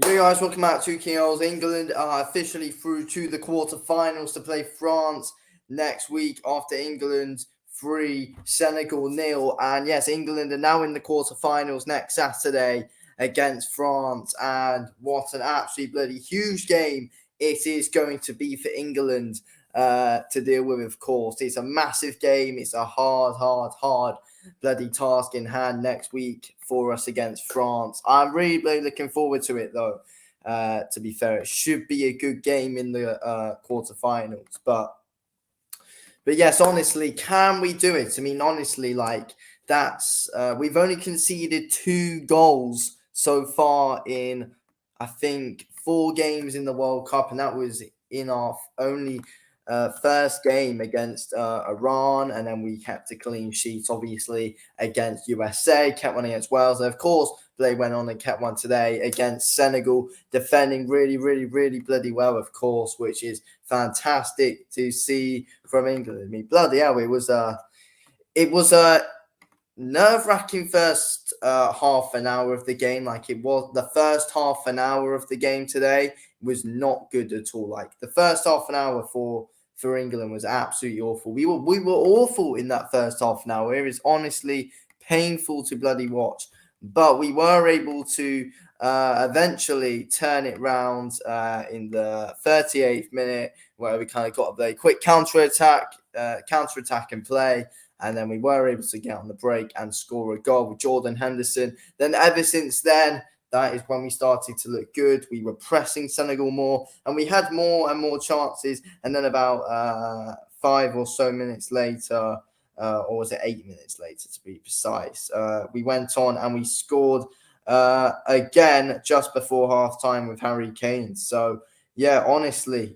Yo guys, welcome back to KO's. England are officially through to the quarterfinals to play France next week after England's 3, Senegal nil. And yes, England are now in the quarterfinals next Saturday against France. And what an absolutely bloody huge game it is going to be for England to deal with, of course. It's a massive game. It's a hard bloody task in hand next week for us against France. I'm really looking forward to it, though. To be fair, it should be a good game in the quarterfinals. But yes, honestly, can we do it? I mean, honestly, like that's we've only conceded 2 goals so far in I think 4 games in the World Cup, and that was in our only first game against Iran, and then we kept a clean sheet, obviously, against USA, kept one against Wales, and of course, they went on and kept one today against Senegal, defending really bloody well, of course, which is fantastic to see from England. I mean, bloody hell, it was a nerve-wracking first half an hour of the game. Like it was the first half an hour of the game today was not good at all. Like the first half an hour for England was absolutely awful. We were awful in that first half an hour. It was honestly painful to bloody watch. But we were able to eventually turn it round in the 38th minute, where we kind of got a very quick counter-attack and play. And then we were able to get on the break and score a goal with Jordan Henderson. Then ever since then, that is when we started to look good. We were pressing Senegal more, and we had more and more chances. And then about 5 or so minutes later, or was it 8 minutes later to be precise, we went on and we scored again just before halftime with Harry Kane. So, yeah, honestly,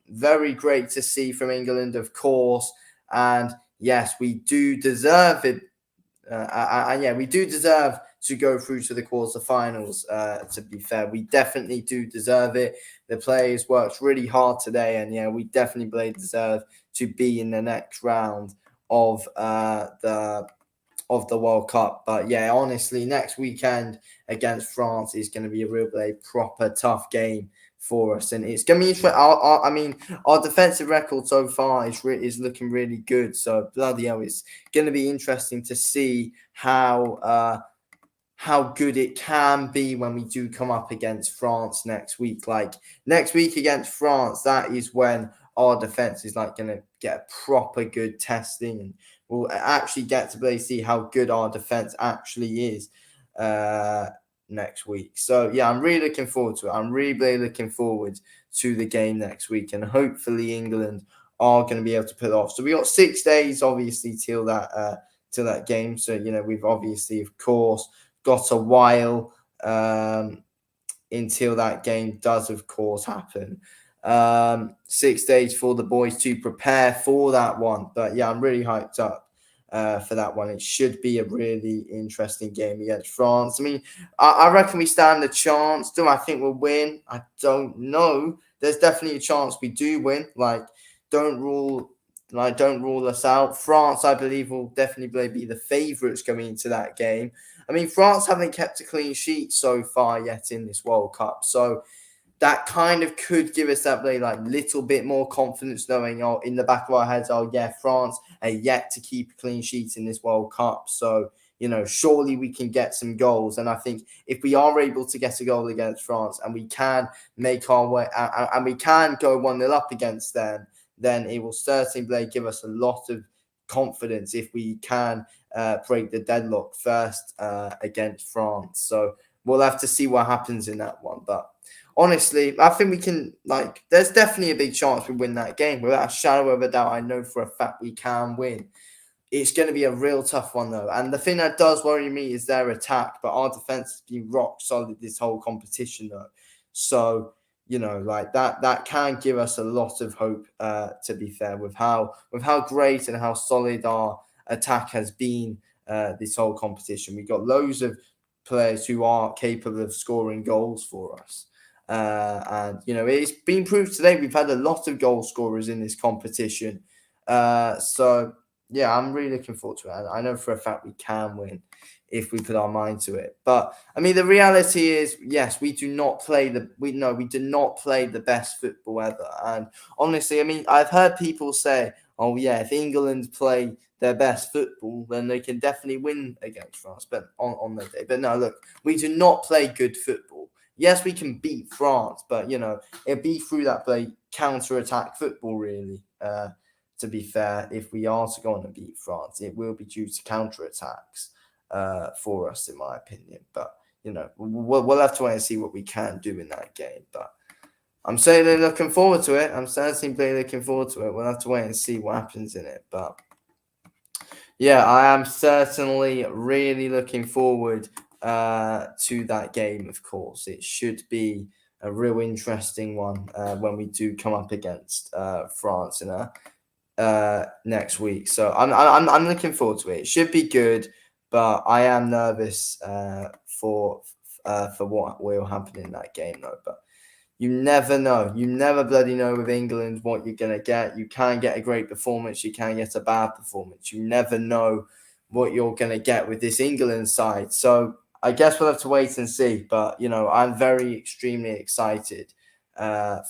very great to see from England, of course. And yes, we do deserve it. And yeah, we do deserve to go through to the quarterfinals. To be fair, we definitely do deserve it. The players worked really hard today, and yeah, we definitely deserve to be in the next round of the World Cup. But yeah, honestly, next weekend against France is going to be a proper tough game for us, and it's going to be interesting. I mean, our defensive record so far is looking really good. So bloody hell, it's going to be interesting to see how good it can be when we do come up against France next week. Like next week against France, that is when our defense is like going to get a proper good testing, and we'll actually get to really see how good our defense actually is next week. So yeah, I'm really looking forward to it. I'm really looking forward to the game next week, and hopefully England are going to be able to pull it off. So we got 6 days, obviously, till that game. So we've obviously, of course, got a while until that game does, of course, happen. 6 days for the boys to prepare for that one. But yeah, I'm really hyped up for that one. It should be a really interesting game against France. I mean, I reckon we stand a chance. Do I think we'll win? I don't know. There's definitely a chance we do win. Don't rule us out. France, I believe, will definitely be the favourites going into that game. I mean, France haven't kept a clean sheet so far yet in this World Cup, so that kind of could give us that little bit more confidence, knowing in the back of our heads, France are yet to keep a clean sheet in this World Cup. So surely we can get some goals. And I think if we are able to get a goal against France and we can make our way and we can go 1-0 up against them, then it will certainly give us a lot of confidence if we can break the deadlock first against France. So we'll have to see what happens in that one. But honestly, I think we can, there's definitely a big chance we win that game. Without a shadow of a doubt, I know for a fact we can win. It's going to be a real tough one, though. And the thing that does worry me is their attack. But our defense has been rock solid this whole competition, though. So, that can give us a lot of hope, to be fair, with how great and how solid our attack has been this whole competition. We've got loads of players who are capable of scoring goals for us. And it's been proved today we've had a lot of goal scorers in this competition. So Yeah, I'm really looking forward to it. I know for a fact we can win if we put our mind to it. But I mean, the reality is, yes, we do not play we do not play the best football ever. And honestly, I mean, I've heard people say, "Oh yeah, if England play their best football, then they can definitely win against France." But on their day, but no, look, we do not play good football. Yes, we can beat France, but it'll be through that play counter-attack football, really. To be fair, if we are to go on and beat France, it will be due to counterattacks for us, in my opinion. But, we'll have to wait and see what we can do in that game. But I'm certainly looking forward to it. We'll have to wait and see what happens in it. But yeah, I am certainly really looking forward to that game, of course. It should be a real interesting one when we do come up against France in a next week. So I'm looking forward to it. It should be good, but I am nervous for what will happen in that game though. But you never know. You never bloody know with England what you're gonna get. You can get a great performance. You can get a bad performance. You never know what you're gonna get with this England side. So I guess we'll have to wait and see. But I'm very extremely excited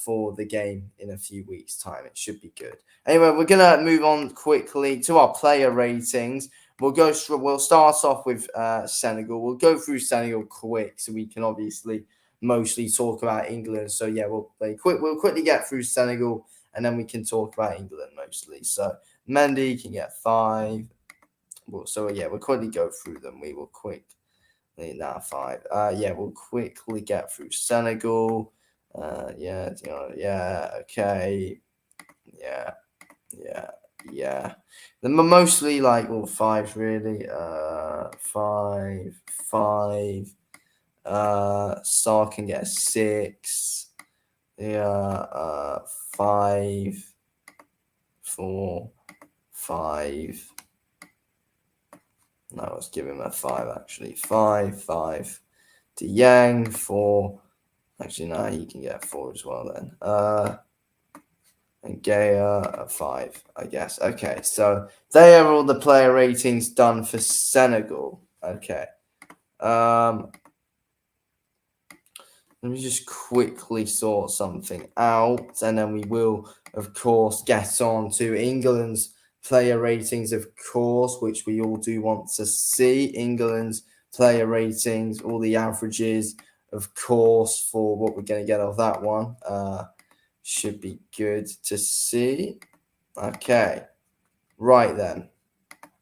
for the game in a few weeks' time. It should be good. Anyway, we're gonna move on quickly to our player ratings. We'll start off with Senegal. We'll go through Senegal quick so we can obviously mostly talk about England. So yeah, we'll quickly get through Senegal and then we can talk about England mostly. So Mendy can get 5. So yeah, we'll quickly go through them. We will quickly 5. Yeah, we'll quickly get through Senegal. Okay. Yeah. They're mostly like all 5s really. 5. Star can get a 6. Yeah. 5, 4, 5. No, let's give him a 5 actually. 5. To Yang 4. Actually, no, he can get a 4 as well then. And Gaya a 5, I guess. Okay, so they are all the player ratings done for Senegal. Okay. Let me just quickly sort something out, and then we will, of course, get on to England's player ratings, of course, which we all do want to see. England's player ratings, all the averages, of course, for what we're going to get off that one. Should be good to see. Okay. Right then.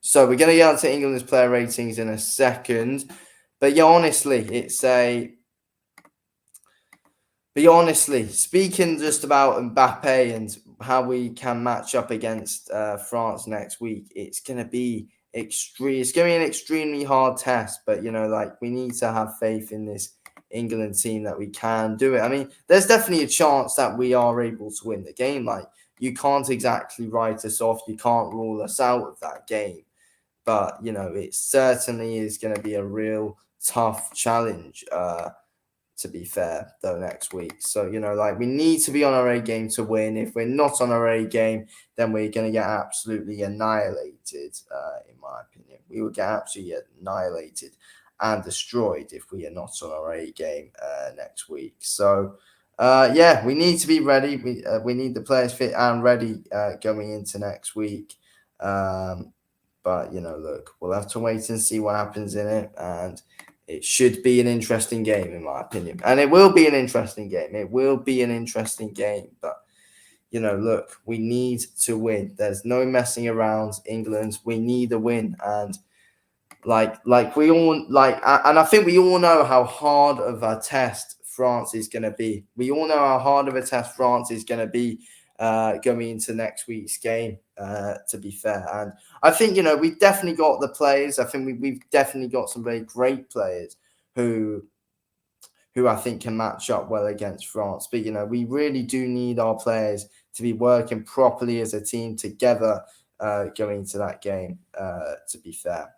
So we're going to get on to England's player ratings in a second. But yeah, honestly, speaking just about Mbappe and how we can match up against France next week, it's going to be an extremely hard test. But we need to have faith in this England team that we can do it. I mean, there's definitely a chance that we are able to win the game. Like, you can't exactly write us off. You can't rule us out of that game. But it certainly is going to be a real tough challenge. To be fair, though, next week. So, we need to be on our A game to win. If we're not on our A game, then we're going to get absolutely annihilated, in my opinion. We will get absolutely annihilated and destroyed if we are not on our A game next week. So, yeah, we need to be ready. We need the players fit and ready going into next week. But, look, we'll have to wait and see what happens in it. And it should be an interesting game, in my opinion. And it will be an interesting game. But, look, we need to win. There's no messing around, England. We need a win. And and I think we all know how hard of a test France is going to be. We all know how hard of a test France is going to be going into next week's game, to be fair. And I think, we've definitely got the players. I think we've definitely got some very great players who I think can match up well against France. But, we really do need our players to be working properly as a team together going into that game, to be fair.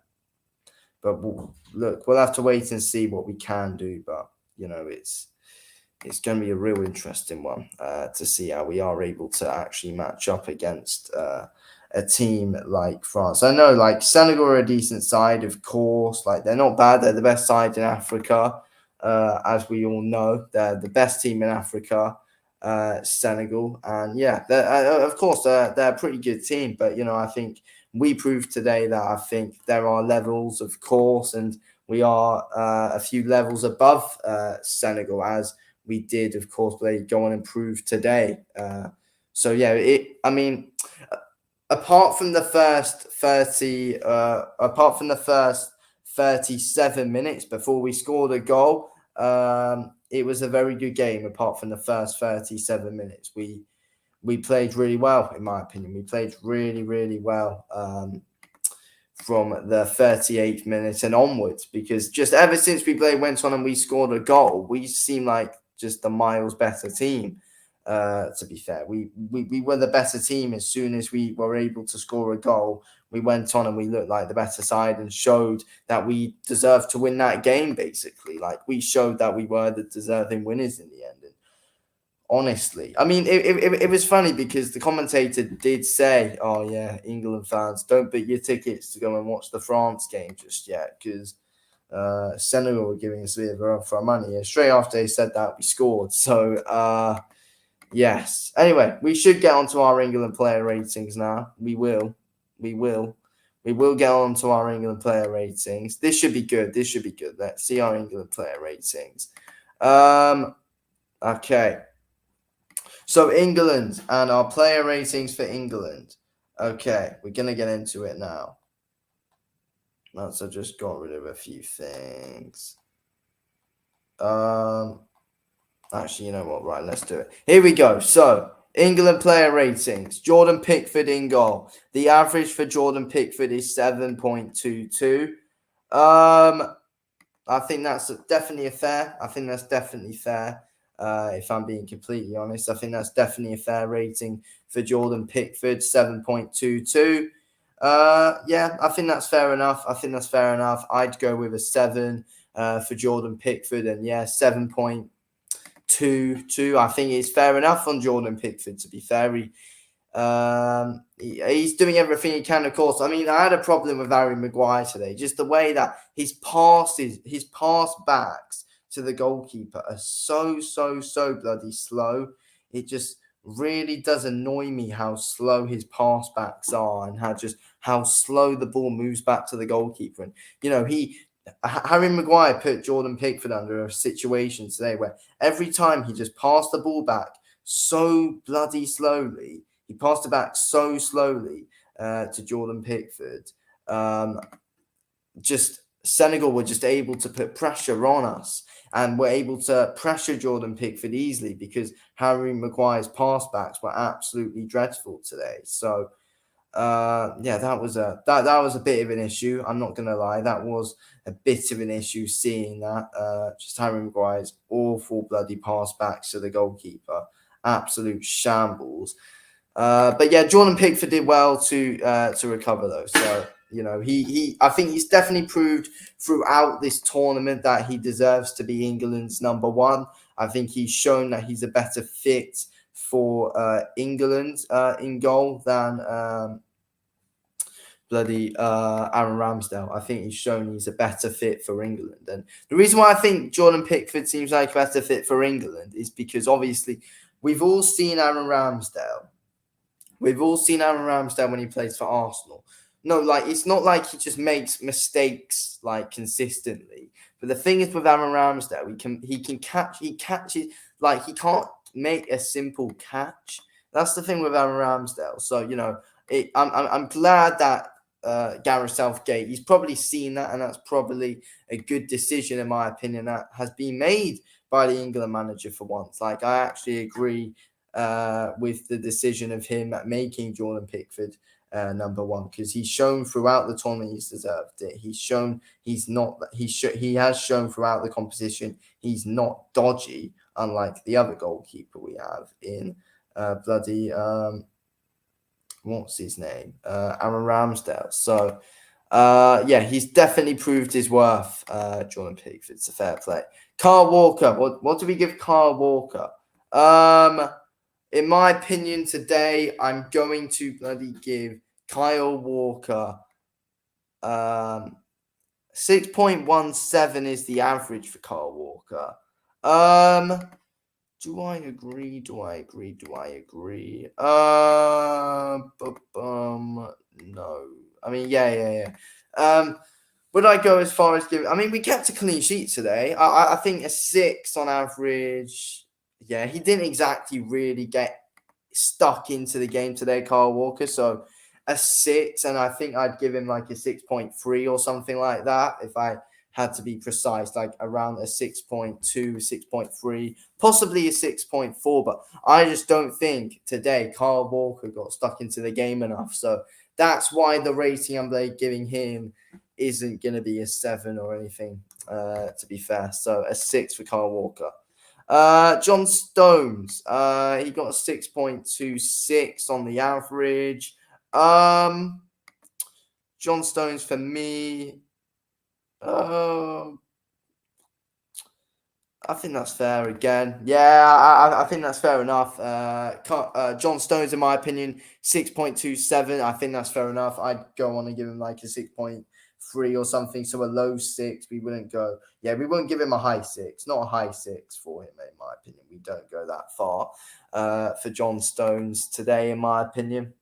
But we'll have to wait and see what we can do. But, it's going to be a real interesting one to see how we are able to actually match up against a team like France. I know, like, Senegal are a decent side, of course. Like, they're not bad. They're the best side in Africa, as we all know. They're the best team in Africa, Senegal. And yeah, of course, they're a pretty good team. But, I think we proved today that I think there are levels, of course, and we are a few levels above Senegal, as we did, of course, they go on and prove today. So yeah, apart from the first 37 minutes before we scored a goal, it was a very good game. Apart from the first 37 minutes, we played really well, in my opinion. We played really, really well from the 38th minute and onwards, because just ever since went on and we scored a goal, we seem like just a miles better team. To be fair, we were the better team as soon as we were able to score a goal. We went on and we looked like the better side and showed that we deserved to win that game, basically. Like, we showed that we were the deserving winners in the end. And honestly, I mean, it was funny because the commentator did say, "Oh yeah, England fans, don't book your tickets to go and watch the France game just yet, because Senegal were giving us a bit of a run for our money." And straight after he said that, we scored. So yes. Anyway, we should get onto our England player ratings now. We will get on to our England player ratings. This should be good. Let's see our England player ratings. Okay. So England and our player ratings for England. Okay, we're going to get into it now. So I just got rid of a few things. Actually, you know what? Right, let's do it. Here we go. So, England player ratings. Jordan Pickford in goal. The average for Jordan Pickford is 7.22. I think that's definitely fair. If I'm being completely honest, I think that's definitely a fair rating for Jordan Pickford, 7.22. Yeah, I think that's fair enough. I'd go with a 7 for Jordan Pickford, and yeah, 7.22. I think it's fair enough on Jordan Pickford, to be fair. He's doing everything he can, of course. I mean, I had a problem with Harry Maguire today. Just the way that his pass backs to the goalkeeper are so bloody slow. It just really does annoy me how slow his pass backs are, and how slow the ball moves back to the goalkeeper. And Harry Maguire put Jordan Pickford under a situation today where every time he just passed the ball back so bloody slowly. He passed it back so slowly to Jordan Pickford. Just Senegal were just able to put pressure on us, and were able to pressure Jordan Pickford easily because Harry Maguire's pass backs were absolutely dreadful today. So yeah, that was a bit of an issue. I'm not gonna lie, that was a bit of an issue, seeing that just Harry Maguire's awful bloody pass backs to the goalkeeper, absolute shambles. But yeah, Jordan Pickford did well to recover those. So I think he's definitely proved throughout this tournament that he deserves to be England's number one. I think he's shown that he's a better fit for England in goal than Aaron Ramsdale. I think he's shown he's a better fit for England. And the reason why I think Jordan Pickford seems like a better fit for England is because obviously we've all seen Aaron Ramsdale. When he plays for Arsenal. No, like, it's not like he just makes mistakes like consistently. But the thing is with Aaron Ramsdale, he catches, like, he can't make a simple catch. That's the thing with Aaron Ramsdale. So I'm glad that Gareth Southgate, he's probably seen that, and that's probably a good decision, in my opinion, that has been made by the England manager for once. Like, I actually agree with the decision of him making Jordan Pickford number one, because he's shown throughout the tournament he's deserved it. He has shown throughout the competition he's not dodgy, unlike the other goalkeeper we have in what's his name? Aaron Ramsdale. So yeah, he's definitely proved his worth. Jordan Pickford, it's a fair play. Kyle Walker, what do we give Kyle Walker? In my opinion today, I'm going to bloody give Kyle Walker. 6.17 is the average for Kyle Walker. Do I agree? Do I agree? Do I agree? No. I mean, yeah. Would I go as far as giving? I mean, we kept a clean sheet today. I think a 6 on average. Yeah, he didn't exactly really get stuck into the game today, Kyle Walker. So a 6, and I think I'd give him like a 6.3 or something like that if I had to be precise, like around a 6.2, 6.3, possibly a 6.4. But I just don't think today Kyle Walker got stuck into the game enough. So that's why the rating I'm giving him isn't going to be a 7 or anything, to be fair. So a 6 for Kyle Walker. John Stones, he got a 6.26 on the average. John Stones for me, I think that's fair again. Yeah, I think that's fair enough. John Stones, in my opinion, 6.27. I think that's fair enough. I'd go on and give him like a 6.3 or something. So a low 6. We wouldn't give him a high 6. Not a high 6 for him, in my opinion. We don't go that far for John Stones today, in my opinion.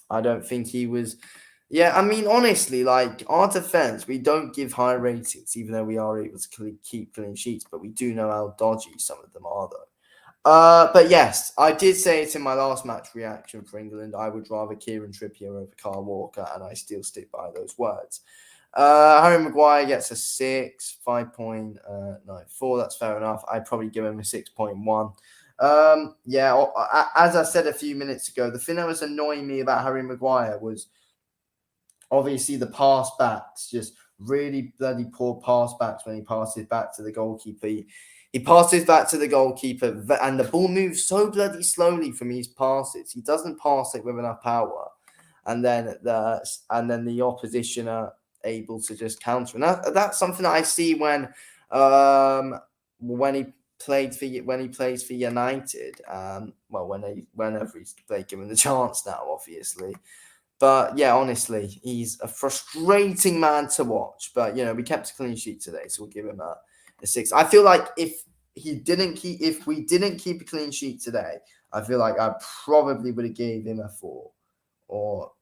I don't think he was. Yeah, I mean, honestly, like our defense, we don't give high ratings, even though we are able to keep clean sheets, but we do know how dodgy some of them are, though. But yes, I did say it in my last match reaction for England. I would rather Kieran Trippier over Kyle Walker, and I still stick by those words. Harry Maguire gets a 6, 5.94. That's fair enough. I'd probably give him a 6.1. As I said a few minutes ago, the thing that was annoying me about Harry Maguire was obviously the pass backs, just really bloody poor pass backs when he passes back to the goalkeeper. He passes back to the goalkeeper, and the ball moves so bloody slowly from his passes. He doesn't pass it with enough power, and then the opposition are able to just counter. And that's something that I see when he plays for United. Whenever he's given the chance now, obviously. But yeah, honestly, he's a frustrating man to watch. But we kept a clean sheet today, so we'll give him a 6. I feel like if we didn't keep a clean sheet today, I feel like I probably would have gave him a 4, or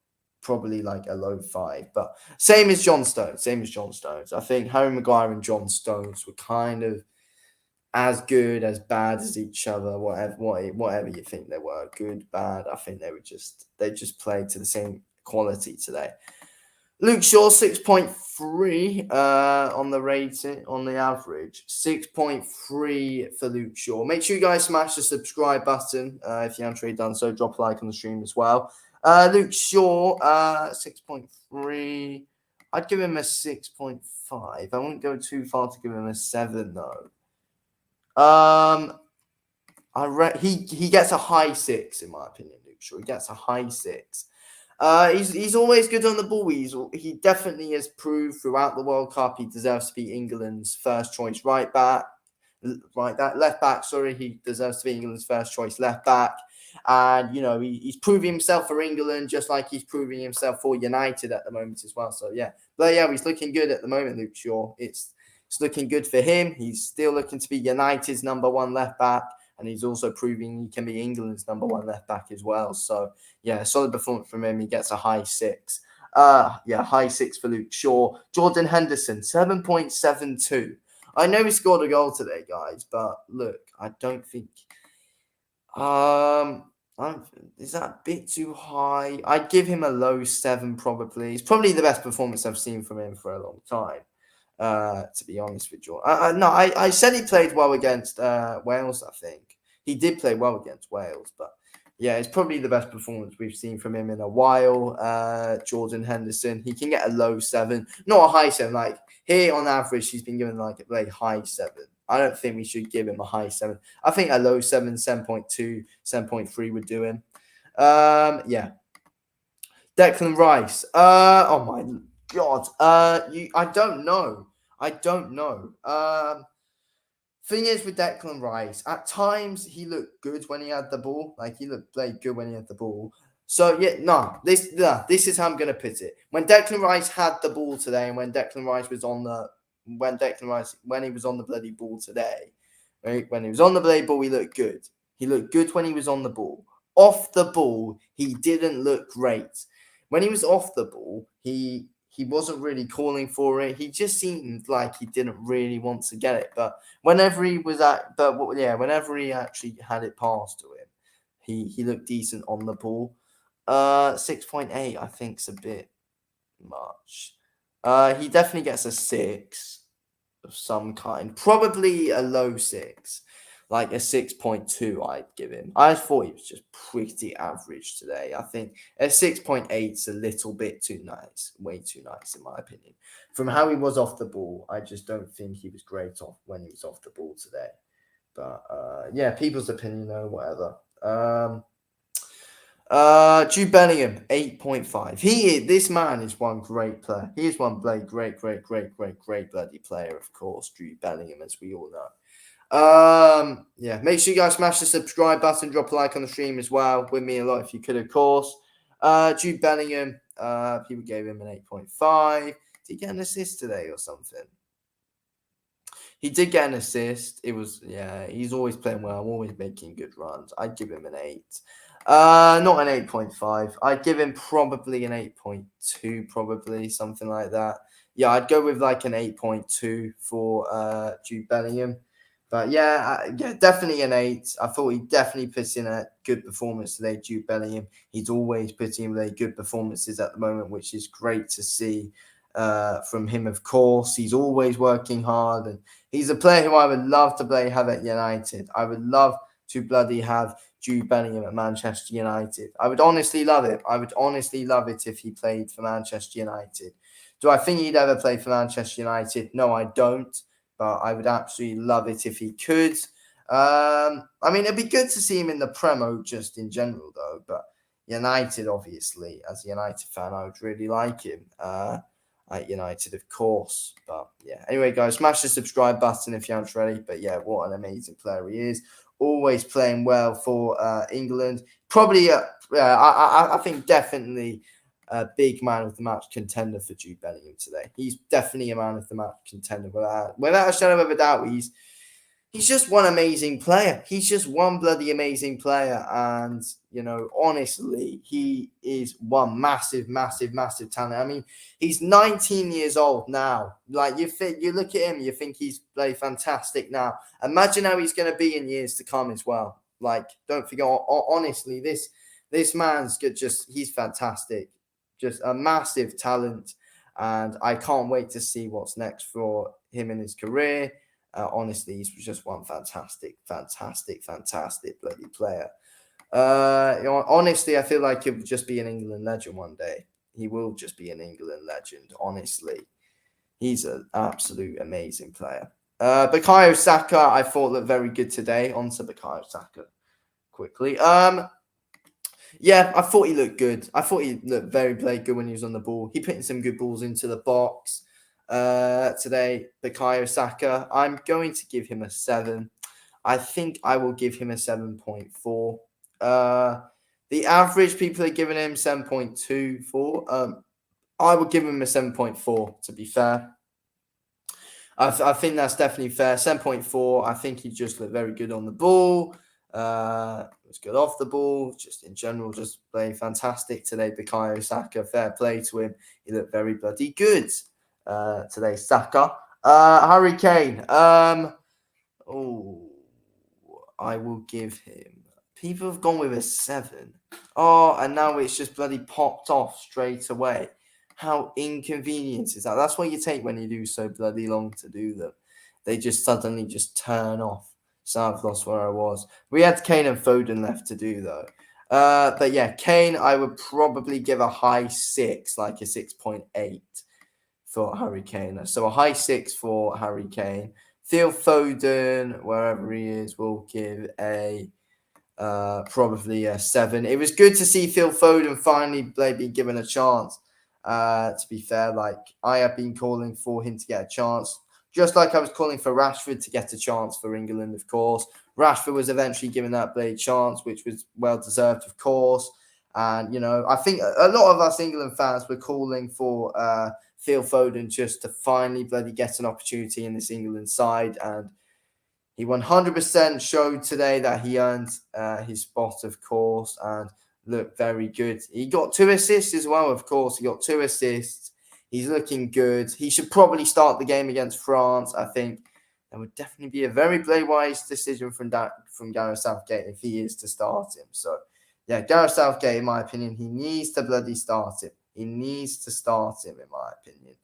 probably like a low 5. But same as John Stones. I think Harry Maguire and John Stones were kind of as good, as bad as each other, whatever you think they were, good, bad. I think they just played to the same quality today. Luke Shaw, 6.3 on the rating, on the average. 6.3 for Luke Shaw. Make sure you guys smash the subscribe button if you haven't already done so. Drop a like on the stream as well. Luke Shaw, 6.3. I'd give him a 6.5. I wouldn't go too far to give him a 7 though. He gets a high 6 in my opinion. Luke Shaw, he gets a high 6. He's always good on the ball. He definitely has proved throughout the World Cup he deserves to be England's first choice left back. Sorry, he deserves to be England's first choice left back. And he's proving himself for England just like he's proving himself for United at the moment as well. So he's looking good at the moment, Luke Shaw. It's looking good for him. He's still looking to be United's number 1 left back, and he's also proving he can be England's number 1 left back as well. So solid performance from him. He gets a high 6. High 6 for Luke Shaw. Jordan Henderson, 7.72. I know he scored a goal today, guys, but look, I don't think is that a bit too high? I'd give him a low 7 probably. It's probably the best performance I've seen from him for a long time. To be honest with you. I said he played well against Wales, I think. He did play well against Wales, but it's probably the best performance we've seen from him in a while. Jordan Henderson, he can get a low 7, not a high 7. Like here on average, he's been given like a very high 7. I don't think we should give him a high 7. I think a low 7, 7.2, 7.3 would do him. Declan Rice. Oh my God. I don't know. Thing is with Declan Rice, at times he looked good when he had the ball. Like he played good when he had the ball. So yeah, no, this is how I'm gonna put it. When Declan Rice had the ball today, and when Declan Rice was on the when he was on the bloody ball today, right? When he was on the bloody ball, he looked good. He looked good when he was on the ball. Off the ball, he didn't look great. When he was off the ball, he wasn't really calling for it. He just seemed like he didn't really want to get it. But whenever he was whenever he actually had it passed to him, he looked decent on the ball. 6.8, I think, is a bit much. He definitely gets a 6 of some kind. Probably a low 6. Like a 6.2, I'd give him. I thought he was just pretty average today. I think a 6.8 is a little bit too nice. Way too nice, in my opinion. From how he was off the ball, I just don't think he was great off when he was off the ball today. But yeah, people's opinion, though, whatever. Jude Bellingham, 8.5. This man is one great player. He is one great bloody player, of course, Jude Bellingham, as we all know. Yeah, make sure you guys smash the subscribe button, drop a like on the stream as well. With me a lot if you could, of course. Jude Bellingham, people gave him an 8.5. Did he get an assist today or something? He did get an assist. He's always playing well, always making good runs. I'd give him an 8. Not an 8.5. I'd give him probably an 8.2, probably something like that. Yeah, I'd go with like an 8.2 for Jude Bellingham. But yeah, definitely an 8. I thought he definitely put in a good performance today, Jude Bellingham. He's always putting in really good performances at the moment, which is great to see from him, of course. He's always working hard, and he's a player who I would love to have at United. I would love to bloody have Jude Bellingham at Manchester United. I would honestly love it. I would honestly love it if he played for Manchester United. Do I think he'd ever play for Manchester United? No, I don't. But I would absolutely love it if he could. I mean, it'd be good to see him in the Premo just in general, though. But United, obviously, as a United fan, I would really like him at United, of course. But yeah, anyway, guys, smash the subscribe button if you aren't ready. But yeah, what an amazing player he is. Always playing well for England. Probably, I think definitely a big man of the match contender for Jude Bellingham today. He's definitely a man of the match contender without a shadow of a doubt. He's just one amazing player. He's just one bloody amazing player. And, honestly, he is one massive talent. I mean, he's 19 years old now. Like, you look at him, you think he's bloody fantastic now. Imagine how he's going to be in years to come as well. Like, don't forget, honestly, this man's good. He's fantastic. Just a massive talent. And I can't wait to see what's next for him in his career. Honestly, he's just one fantastic bloody player. Honestly, I feel like he'll just be an England legend one day. He will just be an England legend, honestly. He's an absolute amazing player. Bukayo Saka, I thought looked very good today. On to Bukayo Saka quickly. Yeah, I thought he looked good. I thought he looked played good when he was on the ball. He put in some good balls into the box. Today, Bukayo Saka, I'm going to give him a 7. I think I will give him a 7.4. The average people are giving him 7.24. I would give him a 7.4, to be fair. I think that's definitely fair. 7.4. I think he just looked very good on the ball. Was good off the ball, just in general, just playing fantastic today. Bukayo Saka, fair play to him. He looked very bloody good today, Saka. Harry Kane. I will give him. People have gone with a 7. Oh, and now it's just bloody popped off straight away. How inconvenient is that? That's what you take when you do so bloody long to do them. They just suddenly just turn off. So I've lost where I was. We had Kane and Foden left to do, though. But yeah, Kane, I would probably give a high 6, like a 6.8 for Harry Kane. So a high 6 for Harry Kane. Phil Foden, wherever he is, will give a probably a 7. It was good to see Phil Foden finally be given a chance. To be fair, like I have been calling for him to get a chance. Just like I was calling for Rashford to get a chance for England, of course. Rashford was eventually given that blade chance, which was well-deserved, of course. And, I think a lot of us England fans were calling for Phil Foden just to finally bloody get an opportunity in this England side. And he 100% showed today that he earned his spot, of course, and looked very good. He got 2 assists as well, of course. He got 2 assists. He's looking good. He should probably start the game against France. I think that would definitely be a very play-wise decision from Gareth Southgate if he is to start him. So, yeah, Gareth Southgate, in my opinion, he needs to bloody start him. He needs to start him, in my opinion.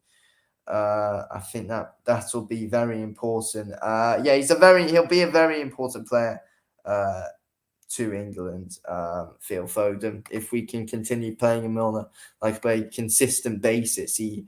I think that will be very important. Yeah, he'll be a very important player to England, Phil Foden. If we can continue playing him on a consistent basis, he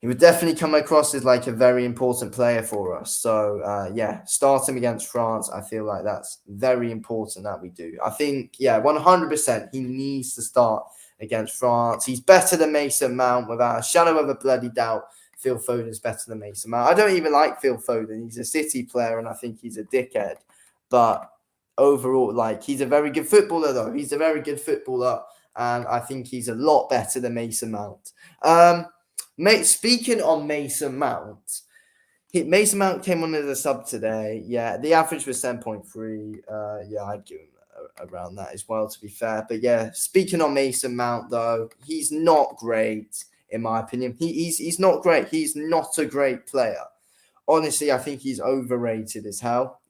would definitely come across as a very important player for us. So yeah, start him against France. I feel like that's very important that we do. I think 100% he needs to start against France. He's better than Mason Mount without a shadow of a bloody doubt. Phil Foden is better than Mason Mount. I don't even like Phil Foden. He's a City player and I think he's a dickhead. But overall, he's a very good footballer though. He's a very good footballer and I think he's a lot better than Mason Mount. Speaking on Mason Mount, Mason Mount came on as a sub today. Yeah, the average was 10.3. Yeah, I'd give him around that as well, to be fair. But yeah, speaking on Mason Mount, though, he's not great, in my opinion. He's not great. He's not a great player. Honestly, I think he's overrated as hell,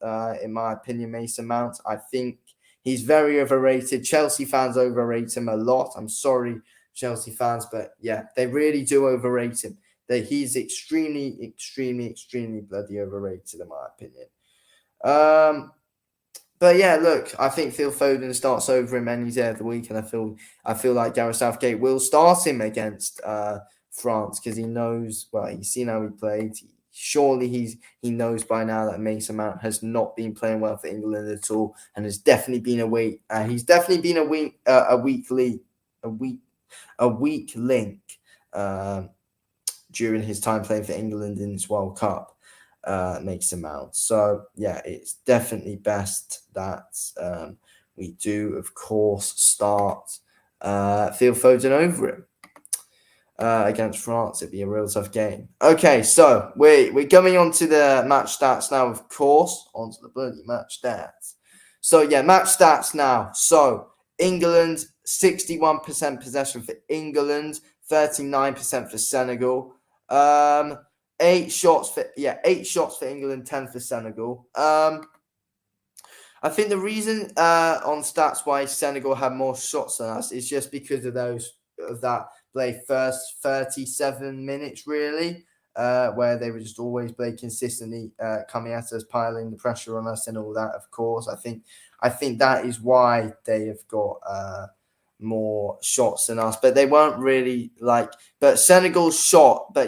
in my opinion, Mason Mount. I think he's very overrated. Chelsea fans overrate him a lot. I'm sorry, Chelsea fans, but yeah, they really do overrate him. He's extremely, extremely, extremely bloody overrated, in my opinion. But yeah, look, I think Phil Foden starts over him any day of the week, and I feel like Gareth Southgate will start him against France because he knows. Well, he's seen how he played. Surely he knows by now that Mason Mount has not been playing well for England at all, and has definitely been a weak. He's definitely been a weak link during his time playing for England in this World Cup. Mason Mount. So yeah, it's definitely best that we do, of course, start Phil Foden over him against France. It'd be a real tough game. Okay, so we're coming on to the match stats now, of course, onto the bloody match stats. So yeah, match stats now. So England, 61% possession for England, 39% for Senegal. 8 shots for England, 10 for Senegal. I think the reason on stats why Senegal had more shots than us is just because of that first 37 minutes, really, where they were just always consistently coming at us, piling the pressure on us and all that. Of course, I think that is why they have got more shots than us, but they weren't really Senegal's shots, they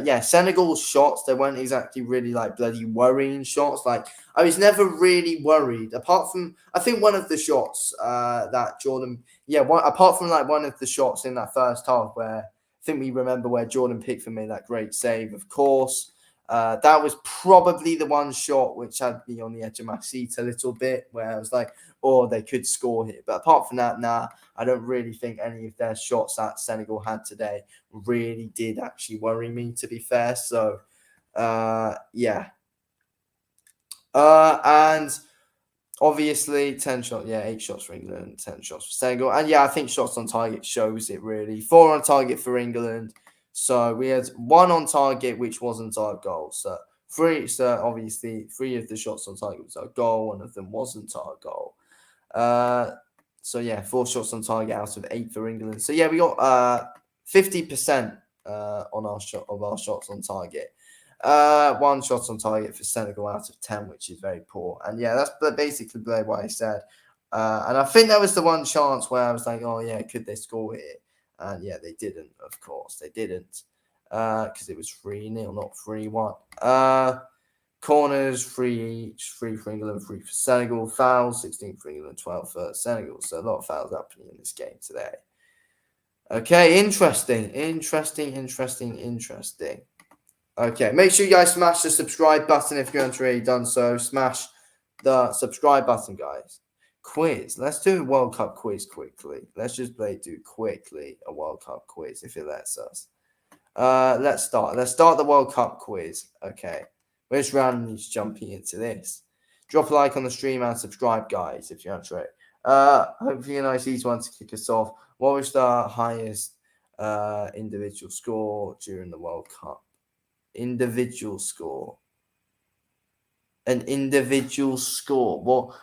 weren't exactly really bloody worrying shots. I was never really worried, apart from I think one of the shots that Jordan, apart from one of the shots in that first half where I think we remember where Jordan Pickford made that great save, of course. That was probably the one shot which had me on the edge of my seat a little bit, where I was like, oh, they could score here. But apart from that, I don't really think any of their shots that Senegal had today really did actually worry me, to be fair. So, yeah. And obviously 10 shots, 8 shots for England, 10 shots for Senegal. And yeah, I think shots on target shows it really. 4 on target for England. So we had 1 on target, which wasn't our goal. So obviously 3 of the shots on target was our goal. 1 of them wasn't our goal. So yeah, 4 shots on target out of 8 for England. So yeah, we got 50% on our shots on target. 1 shot on target for Senegal out of 10, which is very poor. And yeah, that's basically what I said. And I think that was the one chance where I was like, oh yeah, could they score here? And yeah, they didn't, of course. They didn't. Because it was 3-0, not 3-1. Corners, 3 each. 3 for England, 3 for Senegal. Fouls, 16 for England, 12 for Senegal. So a lot of fouls happening in this game today. Okay, interesting. Okay, make sure you guys smash the subscribe button if you haven't already done so. Smash the subscribe button, guys. quiz. Let's do a World Cup quiz quickly. Let's just do quickly a World Cup quiz if it lets us. Let's start. Let's start the World Cup quiz. Okay. We're just randomly jumping into this. Drop a like on the stream and subscribe, guys, if you enjoy it. Hopefully a nice easy one to kick us off. What was the highest individual score during the World Cup? Individual score. An individual score. What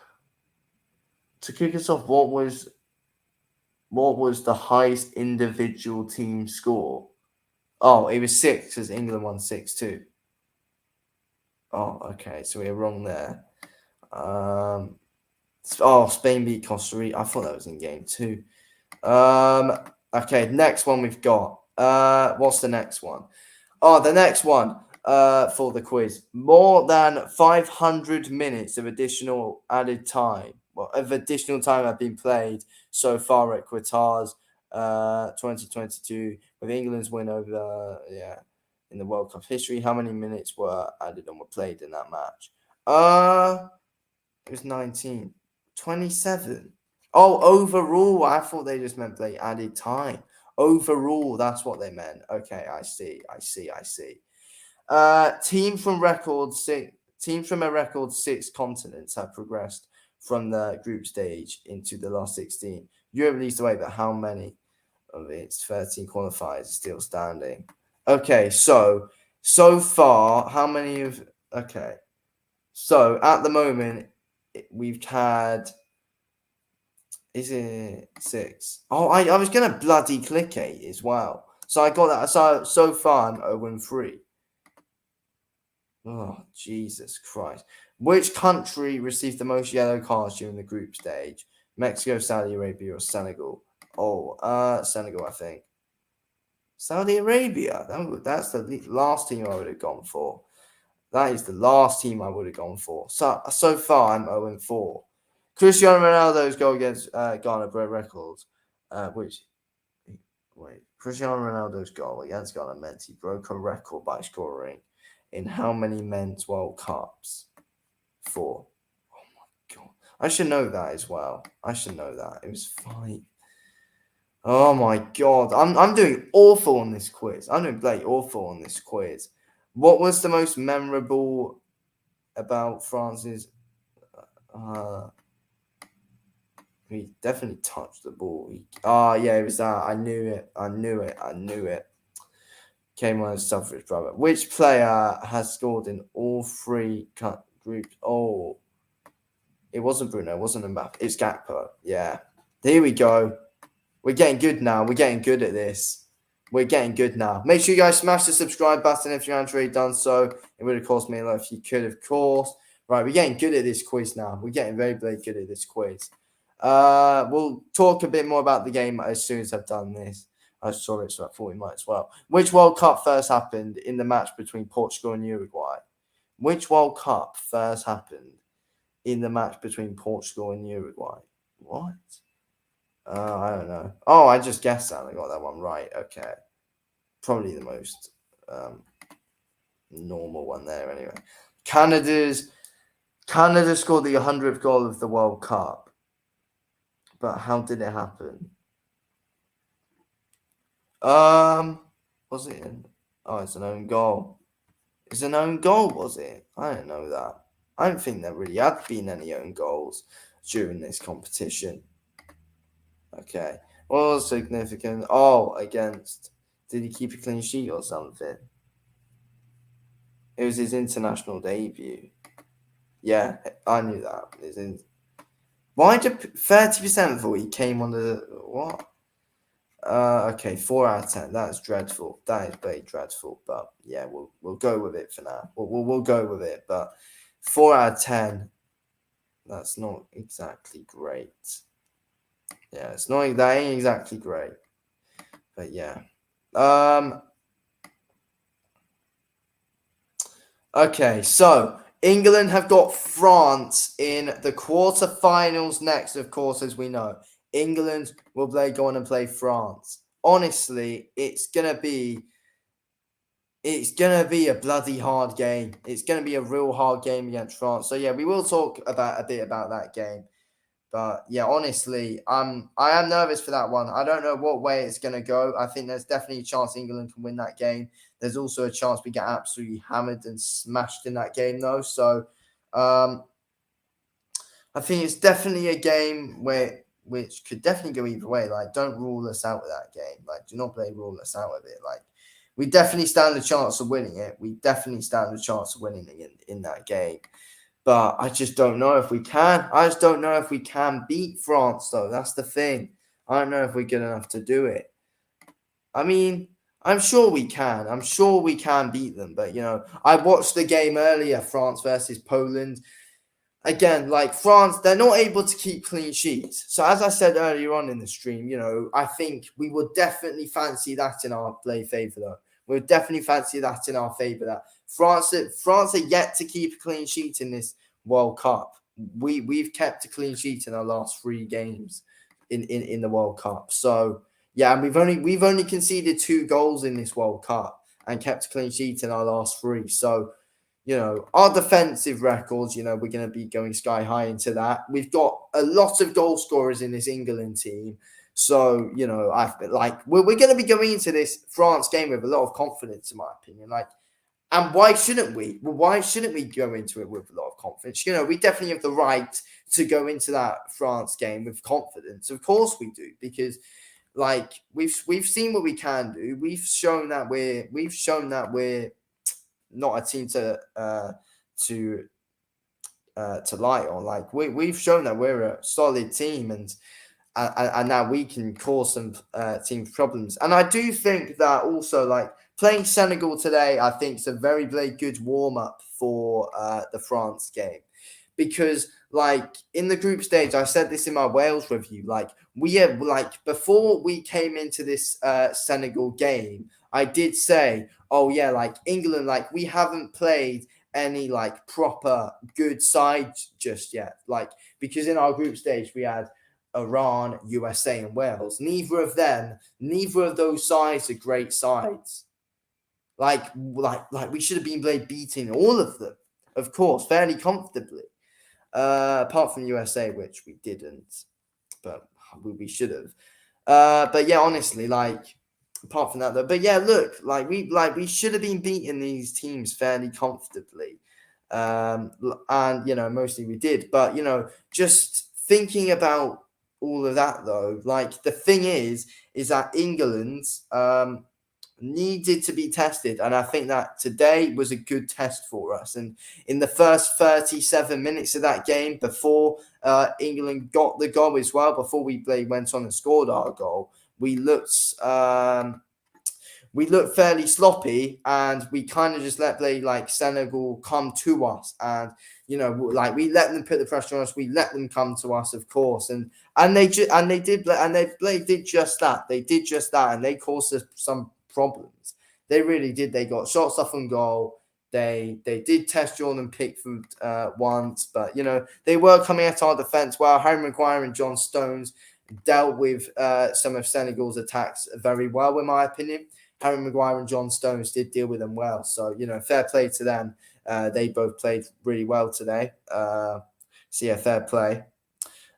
to kick us off? What was the highest individual team score? Oh, it was 6 because England won 6-2. Oh, okay, so we were wrong there. Spain beat Costa Rica. I thought that was in game 2. Okay, next one we've got. What's the next one? Oh, the next one for the quiz. More than 500 minutes of additional added time. Well, of additional time have been played so far at Qatar's 2022 with England's win over in the World Cup history. How many minutes were added and were played in that match? It was 19. 27. Oh, overall. I thought they just meant play added time. Overall, that's what they meant. Okay, I see. Teams from a record 6 continents have progressed from the group stage into the last 16. Europe leads the way, but how many of its 13 qualifiers are still standing? Okay, so far, how many of... Okay, so at the moment, we've had... Is it 6? Oh, I was going to bloody click 8 as well. So I got that. So far, I'm 0-3. Oh, Jesus Christ. Which country received the most yellow cards during the group stage? Mexico, Saudi Arabia, or Senegal? Oh, Senegal, I think. Saudi Arabia. That's the last team I would have gone for. That is the last team I would have gone for. So far, I'm 0-4. Cristiano Ronaldo's goal against Ghana broke records, Cristiano Ronaldo's goal against Ghana meant he broke a record by scoring in how many men's World Cups? 4. Oh my God. I should know that as well. It was 5. Oh my God. I'm doing awful on this quiz. I'm doing bloody awful on this quiz. What was the most memorable about France's... He definitely touched the ball. It was that. I knew it. Came on his suffrage brother. Which player has scored in all 3 groups? Oh, it wasn't Bruno. It wasn't Mbappe. It's Gakpo. Yeah. Here we go. We're getting good now. We're getting good at this. We're getting good now. Make sure you guys smash the subscribe button if you haven't already done so. It would have cost me a lot if you could, of course. Right, we're getting good at this quiz now. We're getting very, very good at this quiz. We'll talk a bit more about the game as soon as I've done this. I saw it, so I thought we might as well. Which World Cup first happened in the match between Portugal and Uruguay? Which World Cup first happened in the match between Portugal and Uruguay? What? I don't know. Oh, I just guessed that. I got that one right. Okay. Probably the most normal one there anyway. Canada scored the 100th goal of the World Cup. But how did it happen? Was it it's an own goal. It's an own goal, was it? I don't know that. I don't think there really had been any own goals during this competition. Okay. What was significant? Did he keep a clean sheet or something? It was his international debut. Yeah, I knew that. Why did 30% thought he came on the... What? Okay, 4 out of 10. That is dreadful. That is very dreadful. But yeah, we'll go with it for now. We'll go with it. But 4 out of 10, that's not exactly great. Yeah, that ain't exactly great. But yeah. Okay, so England have got France in the quarterfinals next, of course, as we know. England will go on and play France. Honestly, it's gonna be a bloody hard game. It's gonna be a real hard game against France. So yeah, we will talk a bit about that game. But yeah, honestly, I am nervous for that one. I don't know what way it's gonna go. I think there's definitely a chance England can win that game. There's also a chance we get absolutely hammered and smashed in that game, though. So, um, I think it's definitely a game which could definitely go either way. Like, don't rule us out of that game. Like, do not play rule us out of it. Like, we definitely stand a chance of winning it. We definitely stand a chance of winning it in that game. But I just don't know if we can. I just don't know if we can beat France, though. That's the thing. I don't know if we're good enough to do it. I mean, I'm sure we can. I'm sure we can beat them. But, I watched the game earlier, France versus Poland. Again, like France, they're not able to keep clean sheets. So as I said earlier on in the stream, I think we would definitely fancy that in our play favour, though. We would definitely fancy that in our favour. That France are yet to keep a clean sheet in this World Cup. We've kept a clean sheet in our last 3 games in the World Cup. So yeah, and we've only conceded 2 goals in this World Cup and kept a clean sheet in our last 3. So our defensive records, we're going to be going sky high into that. We've got a lot of goal scorers in this England team. So, we're going to be going into this France game with a lot of confidence, in my opinion. And why shouldn't we? Well, why shouldn't we go into it with a lot of confidence? We definitely have the right to go into that France game with confidence. Of course we do, because we've seen what we can do. We've shown that we're not a team to lie on. We've shown that we're a solid team, and now we can cause some team problems. And I do think that also playing Senegal today, I think is a very, very good warm up for the France game, because in the group stage, I said this in my Wales review. We have before we came into this Senegal game, I did say, oh yeah, England, we haven't played any proper good sides just yet. Because in our group stage we had Iran, USA, and Wales. Neither of those sides are great sides. We should have been beating all of them, of course, fairly comfortably. Apart from USA, which we didn't, but we should have. But yeah, honestly, apart from that, though. But yeah, look, we should have been beating these teams fairly comfortably, and mostly we did. But just thinking about all of that, though, the thing is that England needed to be tested, and I think that today was a good test for us. And in the first 37 minutes of that game, before England got the goal as well, before we went on and scored our goal, we looked fairly sloppy, and we kind of just let Senegal come to us, and we let them put the pressure on us. We let them come to us, of course, and they did just that. They did just that, and they caused us some problems. They really did. They got shots off on goal. They did test Jordan Pickford once, but they were coming at our defense well. Harry Maguire and John Stones dealt with some of Senegal's attacks very well, in my opinion. Harry Maguire and John Stones did deal with them well. So, fair play to them. They both played really well today. So, yeah, fair play.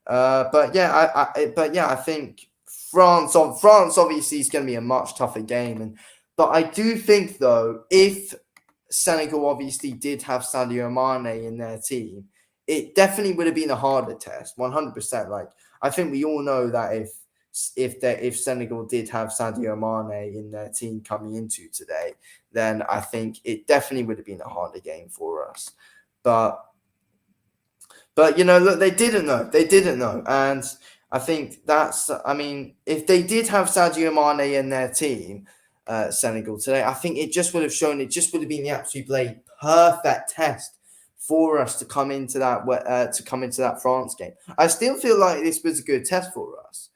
But I think France obviously is going to be a much tougher game. But I do think, though, if Senegal obviously did have Sadio Mane in their team, it definitely would have been a harder test, 100%. I think we all know that if Senegal did have Sadio Mane in their team coming into today, then I think it definitely would have been a harder game for us. But look, they didn't know. And I think if they did have Sadio Mane in their team, Senegal today, I think it just would have been the absolute perfect test for us to come into that France game. I still feel like this was a good test for us,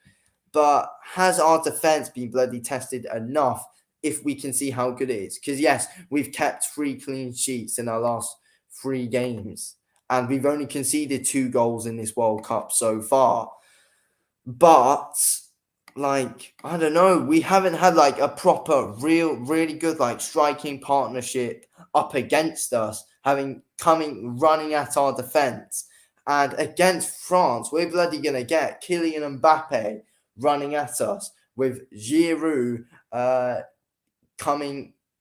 but has our defense been bloody tested enough if we can see how good it is? Because yes, we've kept 3 clean sheets in our last 3 games, and we've only conceded 2 goals in this World Cup so far. But I don't know, we haven't had a proper, really good striking partnership up against us, running at our defense. And against France, we're bloody going to get Kylian Mbappe running at us with Giroud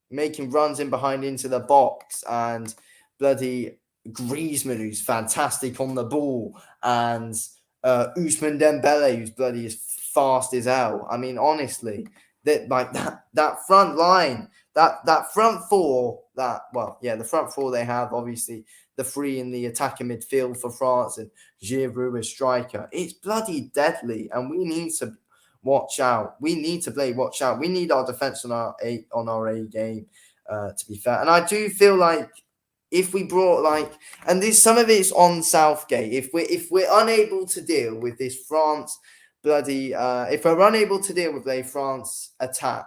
making runs in behind into the box, and bloody Griezmann, who's fantastic on the ball, and Ousmane Dembele, who's bloody as fast as hell. I mean, honestly, that front line, that front four, the front four they have, obviously the three in the attacking midfield for France and Giroud as striker. It's bloody deadly, and we need to watch out. We need to play watch out. We need our defense on our A game, to be fair. And I do feel like if we brought and this some of it's on Southgate. If we're unable to deal with this France if we're unable to deal with the France attack,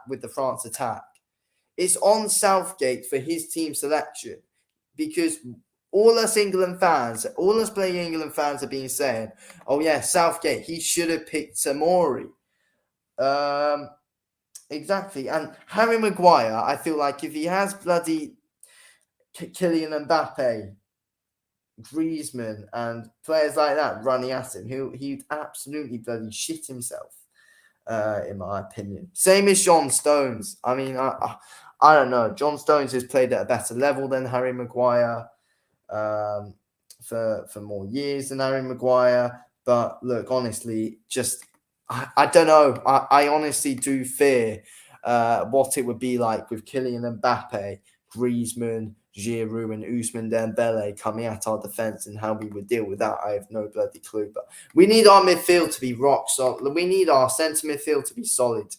it's on Southgate for his team selection, because all us playing England fans have been saying, oh yeah, Southgate, he should have picked Tamori. Exactly. And Harry Maguire, I feel like if he has bloody Kylian Mbappe, Griezmann, and players like that running at him, he'd absolutely bloody shit himself, in my opinion. Same as John Stones. I mean, I don't know. John Stones has played at a better level than Harry Maguire, for more years than Harry Maguire. But look, honestly, I don't know. I honestly do fear what it would be like with Kylian Mbappe, Griezmann, Giroud, and Ousmane Dembele coming at our defence, and how we would deal with that. I have no bloody clue. But we need our midfield to be rock solid. We need our centre midfield to be solid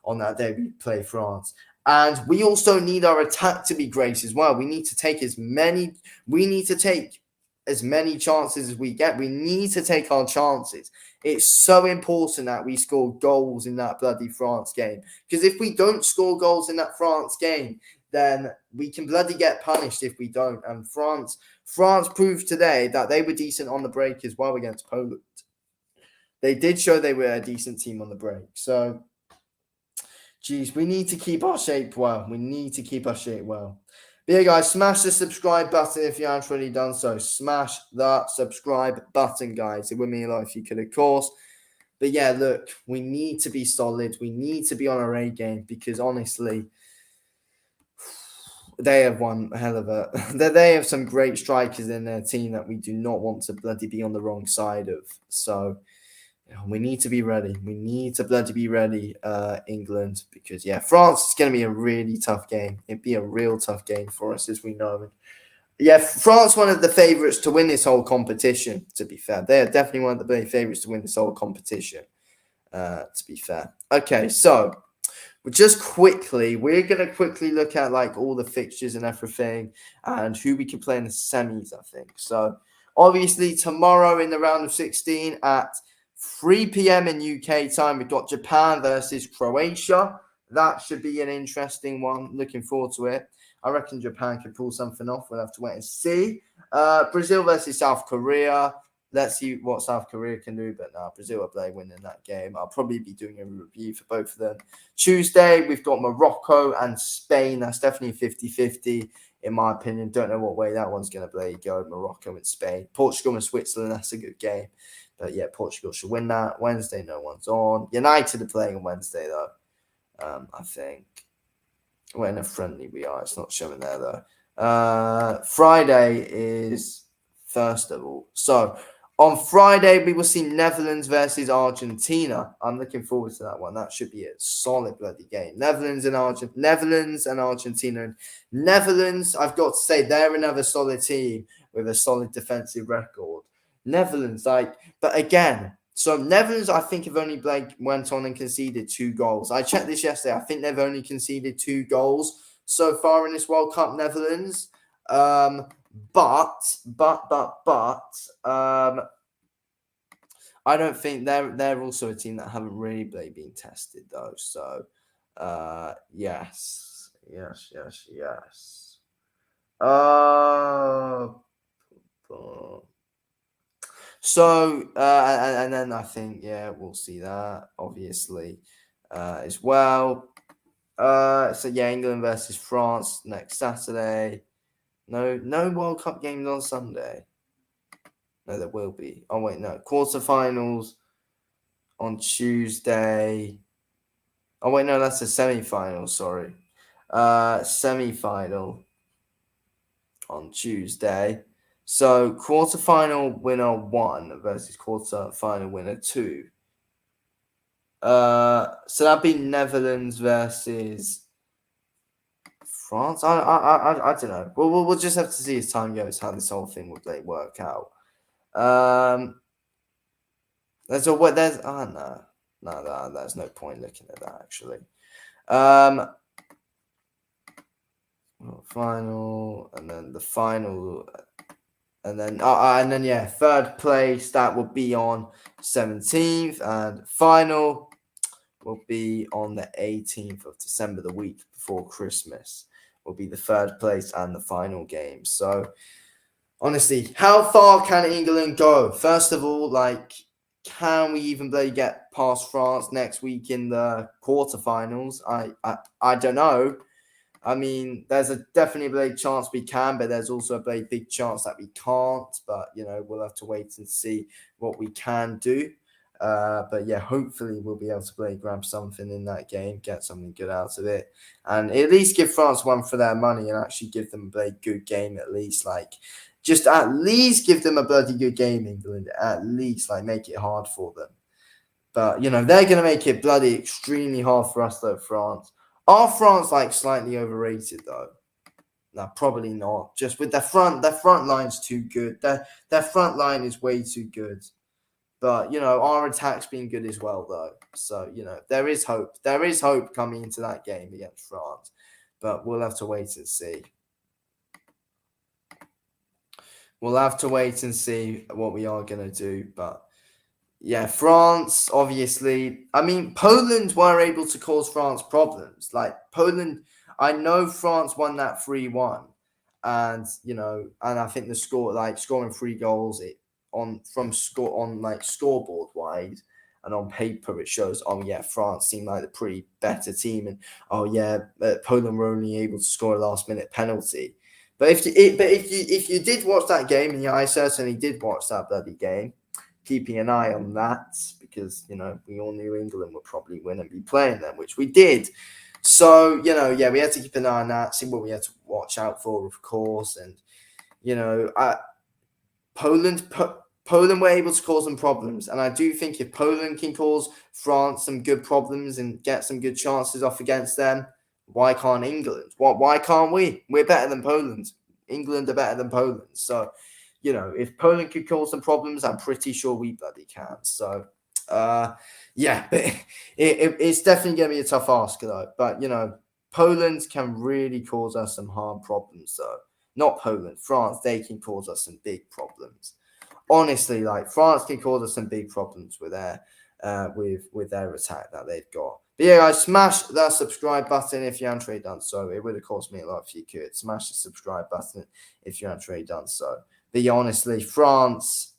on that day we play France. And we also need our attack to be great as well. We need to take as many chances as we get. We need to take our chances. It's so important that we score goals in that bloody France game. Because if we don't score goals in that France game, then we can bloody get punished if we don't. And France proved today that they were decent on the break as well against Poland. They did show they were a decent team on the break. So, geez, we need to keep our shape well. But yeah, guys, smash the subscribe button if you haven't already done so. Smash the subscribe button, guys. It would mean a lot if you could, of course. But yeah, look, we need to be solid. We need to be on our A game, because honestly, they have one hell of a... They have some great strikers in their team that we do not want to bloody be on the wrong side of. So we need to be ready. We need to bloody be ready, England, because, yeah, France is going to be a really tough game. It'd be a real tough game for us, as we know. Yeah, France, one of the favourites to win this whole competition, to be fair. They are definitely one of the favourites to win this whole competition, to be fair. Okay, so we're going to quickly look at all the fixtures and everything, and who we can play in the semis, I think. So, obviously, tomorrow in the round of 16 at 3 p.m. in UK time, we've got Japan versus Croatia. That should be an interesting one. Looking forward to it. I reckon Japan could pull something off. We'll have to wait and see. Brazil versus South Korea. Let's see what South Korea can do. But no, Brazil are playing winning that game. I'll probably be doing a review for both of them. Tuesday, we've got Morocco and Spain. That's definitely 50-50, in my opinion. Don't know what way that one's going to go. Morocco and Spain. Portugal and Switzerland, that's a good game. But yeah, Portugal should win that. Wednesday, no one's on. United are playing on Wednesday, though. I think. When a friendly we are. It's not showing there, though. Friday is first of all. So, on Friday, we will see Netherlands versus Argentina. I'm looking forward to that one. That should be a solid bloody game. Netherlands and Argentina. Netherlands, I've got to say, they're another solid team with a solid defensive record. Netherlands, but again, so Netherlands, I think, have only went on and conceded 2 goals. I checked this yesterday. I think they've only conceded 2 goals so far in this World Cup, Netherlands. But I don't think they're also a team that haven't really been tested, though. So, yes. So, and then I think, yeah, we'll see that, obviously, as well. So, yeah, England versus France next Saturday. No World Cup games on Sunday. No, there will be. Oh wait, no. Quarterfinals on Tuesday. Oh wait, no, that's a semi-final. Sorry, semi-final on Tuesday. So quarterfinal winner 1 versus quarterfinal winner 2. So that'd be Netherlands versus France. I don't know. We'll just have to see as time goes how this whole thing will work out. There's there's no point looking at that actually. Final and then the final and then yeah, third place that will be on 17th and final will be on the 18th of December, the week before Christmas. Will be the third place and the final game. So honestly, how far can England go? First of all, like, can we even get past France next week in the quarterfinals? I don't know. I mean, there's a definitely a chance we can, but there's also a very big chance that we can't. But we'll have to wait and see what we can do. But yeah, hopefully we'll be able to grab something in that game, get something good out of it, and at least give France one for their money and actually give them a good game at least. Like, just at least give them a bloody good game, England. At least, like, make it hard for them. But they're going to make it bloody extremely hard for us, though, France. Are France slightly overrated though? No, probably not. Just with their front line's too good. Their front line is way too good. But our attack's been good as well though. So there is hope. There is hope coming into that game against France. But we'll have to wait and see. We'll have to wait and see what we are going to do. But yeah, France, obviously. I mean, Poland were able to cause France problems. Like, Poland, I know France won that 3-1. And, and I think the score, scoring 3 goals scoreboard wise and on paper, it shows, oh yeah, France seemed like the pretty better team. And, oh yeah, Poland were only able to score a last minute penalty. But if you did watch that game, and I certainly did watch that bloody game, keeping an eye on that because we all knew England would probably win and be playing them, which we did. So we had to keep an eye on that, see what we had to watch out for, of course. And Poland were able to cause some problems, and I do think if Poland can cause France some good problems and get some good chances off against them, why can't England? Why can't we? We're better than Poland. England are better than Poland. So if Poland could cause some problems, I'm pretty sure we bloody can. So, yeah, but it's definitely going to be a tough ask, though. But, Poland can really cause us some hard problems, though. Not Poland, France, they can cause us some big problems. Honestly, France can cause us some big problems with their attack that they've got. But yeah, guys, smash that subscribe button if you haven't already done so. It would have cost me a lot if you could. Smash the subscribe button if you haven't already done so. But yeah, honestly, France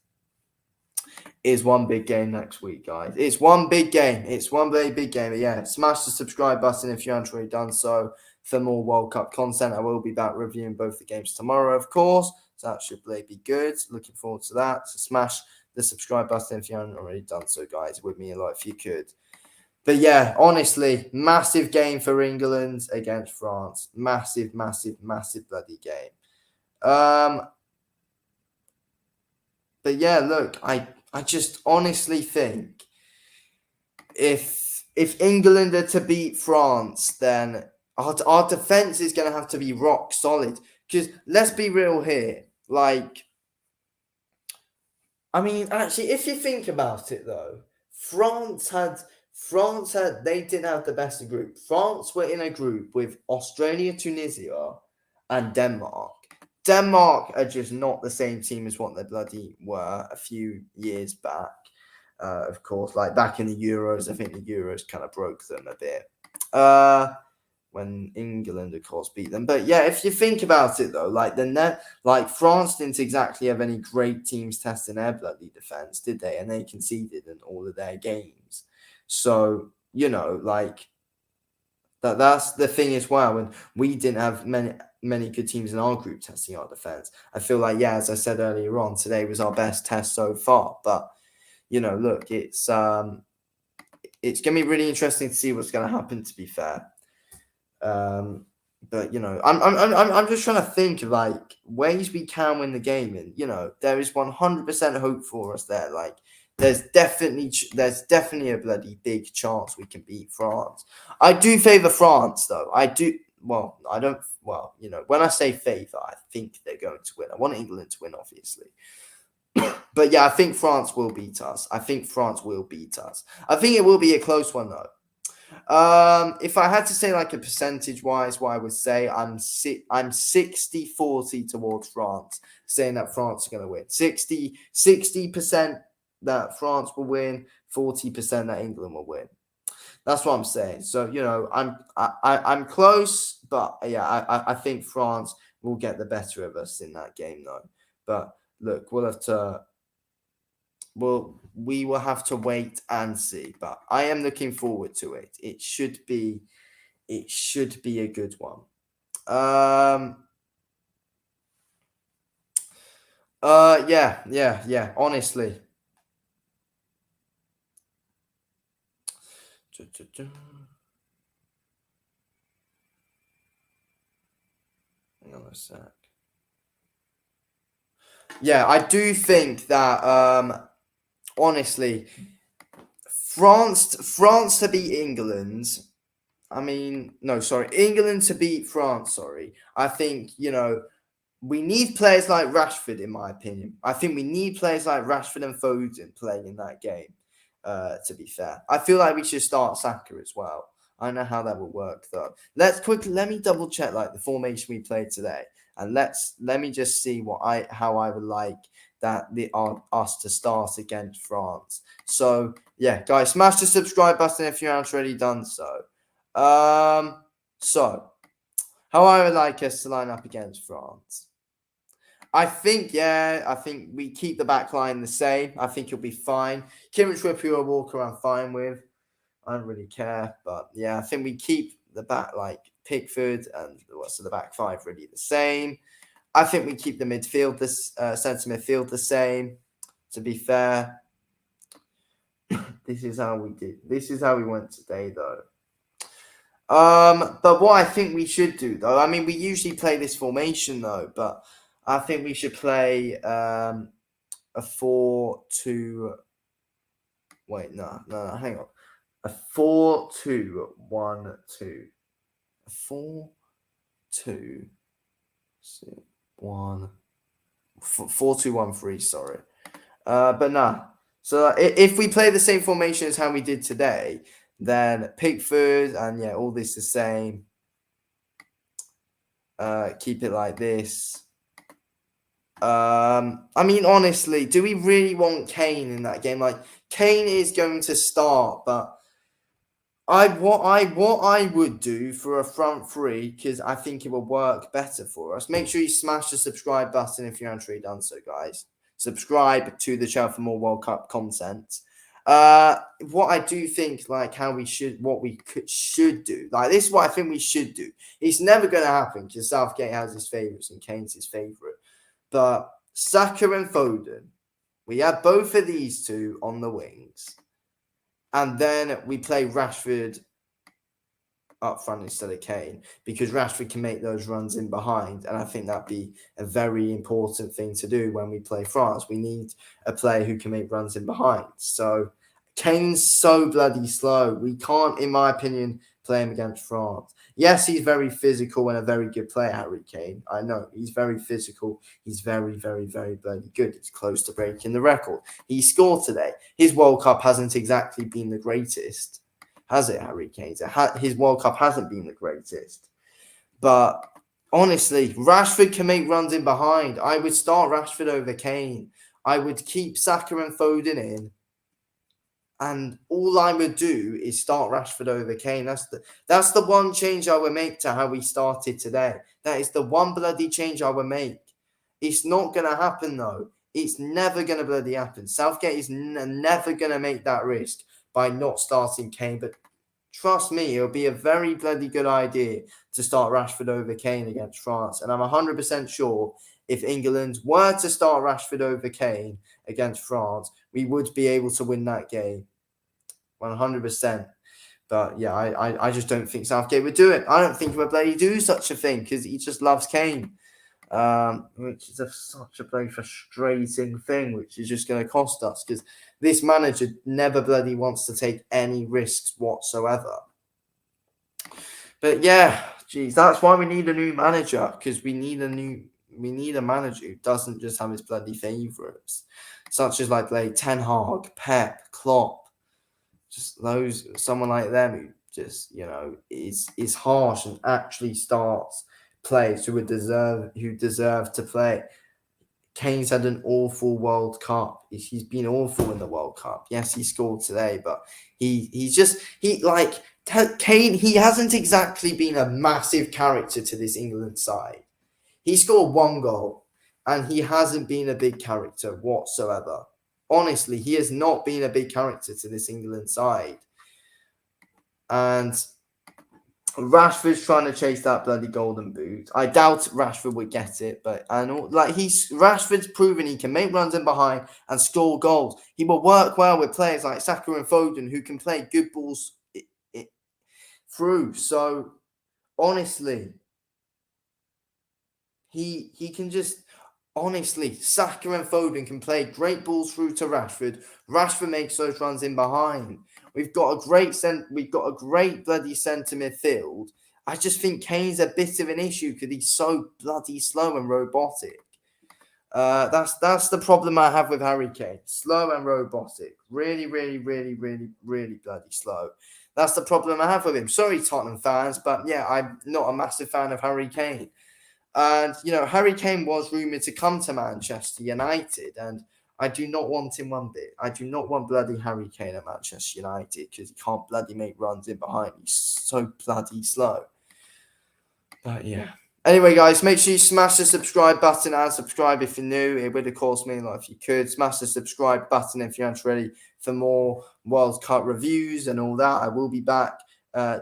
is one big game next week, guys. It's one big game. It's one very big game. But yeah, smash the subscribe button if you haven't already done so for more World Cup content. I will be back reviewing both the games tomorrow, of course. So that should be good. Looking forward to that. So smash the subscribe button if you haven't already done so, guys. It would mean a lot if you could. But yeah, honestly, massive game for England against France. Massive, massive, massive bloody game. But yeah, look, I just honestly think if England are to beat France, then our defense is going to have to be rock solid. Because let's be real here, I mean, actually, if you think about it, though, they didn't have the best of group. France were in a group with Australia, Tunisia, and Denmark. Denmark are just not the same team as what they bloody were a few years back. Of course, back in the Euros, I think the Euros kind of broke them a bit. When England, of course, beat them. But yeah, if you think about it, though, France didn't exactly have any great teams testing their bloody defense, did they? And they conceded in all of their games. So, That's the thing as well. And we didn't have many good teams in our group testing our defense. I feel like, yeah, as I said earlier on, today was our best test so far. But look, it's gonna be really interesting to see what's gonna happen. To be fair, but I'm just trying to think of like ways we can win the game, and there is 100% hope for us there. Like there's definitely a bloody big chance we can beat France. I do favour France though. I do. Well, I don't. Well, when I say favour, I think they're going to win. I want England to win, obviously. But yeah, I think France will beat us. I think it will be a close one though. If I had to say like a percentage wise, what I would say, I'm 60-40 towards France, saying that France are going to win. 60% that France will win, 40% that England will win. That's what I'm saying. So I'm close, but yeah, I think France will get the better of us in that game though. But look, we will have to wait and see, but I am looking forward to it. It should be a good one. Yeah, honestly. Hang on a sec. Yeah, I do think that honestly, France to beat England. I mean, no, sorry, England to beat France. Sorry, I think we need players like Rashford, in my opinion. I think we need players like Rashford and Foden playing in that game. To be fair, I feel like we should start Saka as well. I don't know how that will work though. Let me double check like the formation we played today, and let me just see how I would like that us to start against France. So yeah, guys, smash the subscribe button if you haven't already done so. So how I would like us to line up against France. I think we keep the back line the same. I think you'll be fine. Kieran Trippier or Walker, I'm fine with. I don't really care, but yeah, I think we keep the back like Pickford and the back five really the same. I think we keep the midfield, centre midfield the same. To be fair, this is how we did. This is how we went today, though. But what I think we should do, though, I mean, we usually play this formation, though, but I think we should play a 4-2. Wait, no, hang on. A 4-2-1-2. A 4-2-1. 4-2-1-3. Sorry. But nah. So if we play the same formation as how we did today, then Pickford and yeah, all this the same. Keep it like this. I mean, honestly, do we really want Kane in that game? Like, Kane is going to start, but what I would do for a front three, because I think it will work better for us. Make sure you smash the subscribe button if you haven't already done so, guys. Subscribe to the channel for more World Cup content. What I do think, like what we should do, like this is what I think we should do. It's never going to happen because Southgate has his favourites and Kane's his favourite. But Saka and Foden, we have both of these two on the wings. And then we play Rashford up front instead of Kane because Rashford can make those runs in behind. And I think that'd be a very important thing to do when we play France. We need a player who can make runs in behind. So Kane's so bloody slow. We can't, in my opinion, play him against France. Yes, he's very physical and a very good player, Harry Kane. I know he's very physical. He's very, very, very bloody good. He's close to breaking the record. He scored today. His World Cup hasn't exactly been the greatest, has it, Harry Kane? His World Cup hasn't been the greatest. But honestly, Rashford can make runs in behind. I would start Rashford over Kane. I would keep Saka and Foden in. And all I would do is start Rashford over Kane. That's the one change I would make to how we started today. That is the one bloody change I would make. It's not going to happen, though. It's never going to bloody happen. Southgate is never going to make that risk by not starting Kane. But trust me, it'll be a very bloody good idea to start Rashford over Kane against France. And I'm 100% sure if England were to start Rashford over Kane against France, we would be able to win that game. 100%. But yeah, I just don't think Southgate would do it. I don't think he would bloody do such a thing because he just loves Kane. Which is such a bloody frustrating thing, which is just going to cost us because this manager never bloody wants to take any risks whatsoever. But yeah, geez, that's why we need a new manager, because we need a manager who doesn't just have his bloody favourites, such as like Ten Hag, Pep, Klopp, just someone like them who just is harsh and actually starts players who deserve to play. Kane's had an awful World Cup. He's been awful in the World Cup. Yes, he scored today, but Kane, he hasn't exactly been a massive character to this England side. He scored 1 goal, and he hasn't been a big character whatsoever. Honestly, he has not been a big character to this England side. And Rashford's trying to chase that bloody golden boot. I doubt Rashford would get it, but I know, Rashford's proven he can make runs in behind and score goals. He will work well with players like Saka and Foden who can play good balls through. So honestly, he can just Saka and Foden can play great balls through to Rashford. Rashford makes those runs in behind. We've got a great bloody centre midfield. I just think Kane's a bit of an issue because he's so bloody slow and robotic. That's the problem I have with Harry Kane. Slow and robotic. Really, really, really, really, really bloody slow. That's the problem I have with him. Sorry, Tottenham fans, but yeah, I'm not a massive fan of Harry Kane. And, Harry Kane was rumoured to come to Manchester United, and I do not want him one bit. I do not want bloody Harry Kane at Manchester United because he can't bloody make runs in behind. He's so bloody slow. But yeah. Anyway, guys, make sure you smash the subscribe button and subscribe if you're new. It would, of course, mean a lot if you could. Smash the subscribe button if you're ready for more World Cup reviews and all that. I will be back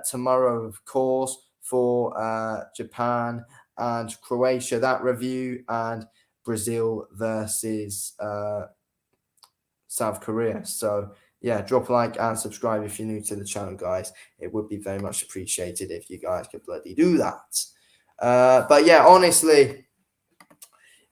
tomorrow, of course, for Japan and Croatia, that review, and Brazil versus South Korea. So yeah, drop a like and subscribe if you're new to the channel, guys. It would be very much appreciated if you guys could bloody do that. But yeah, honestly,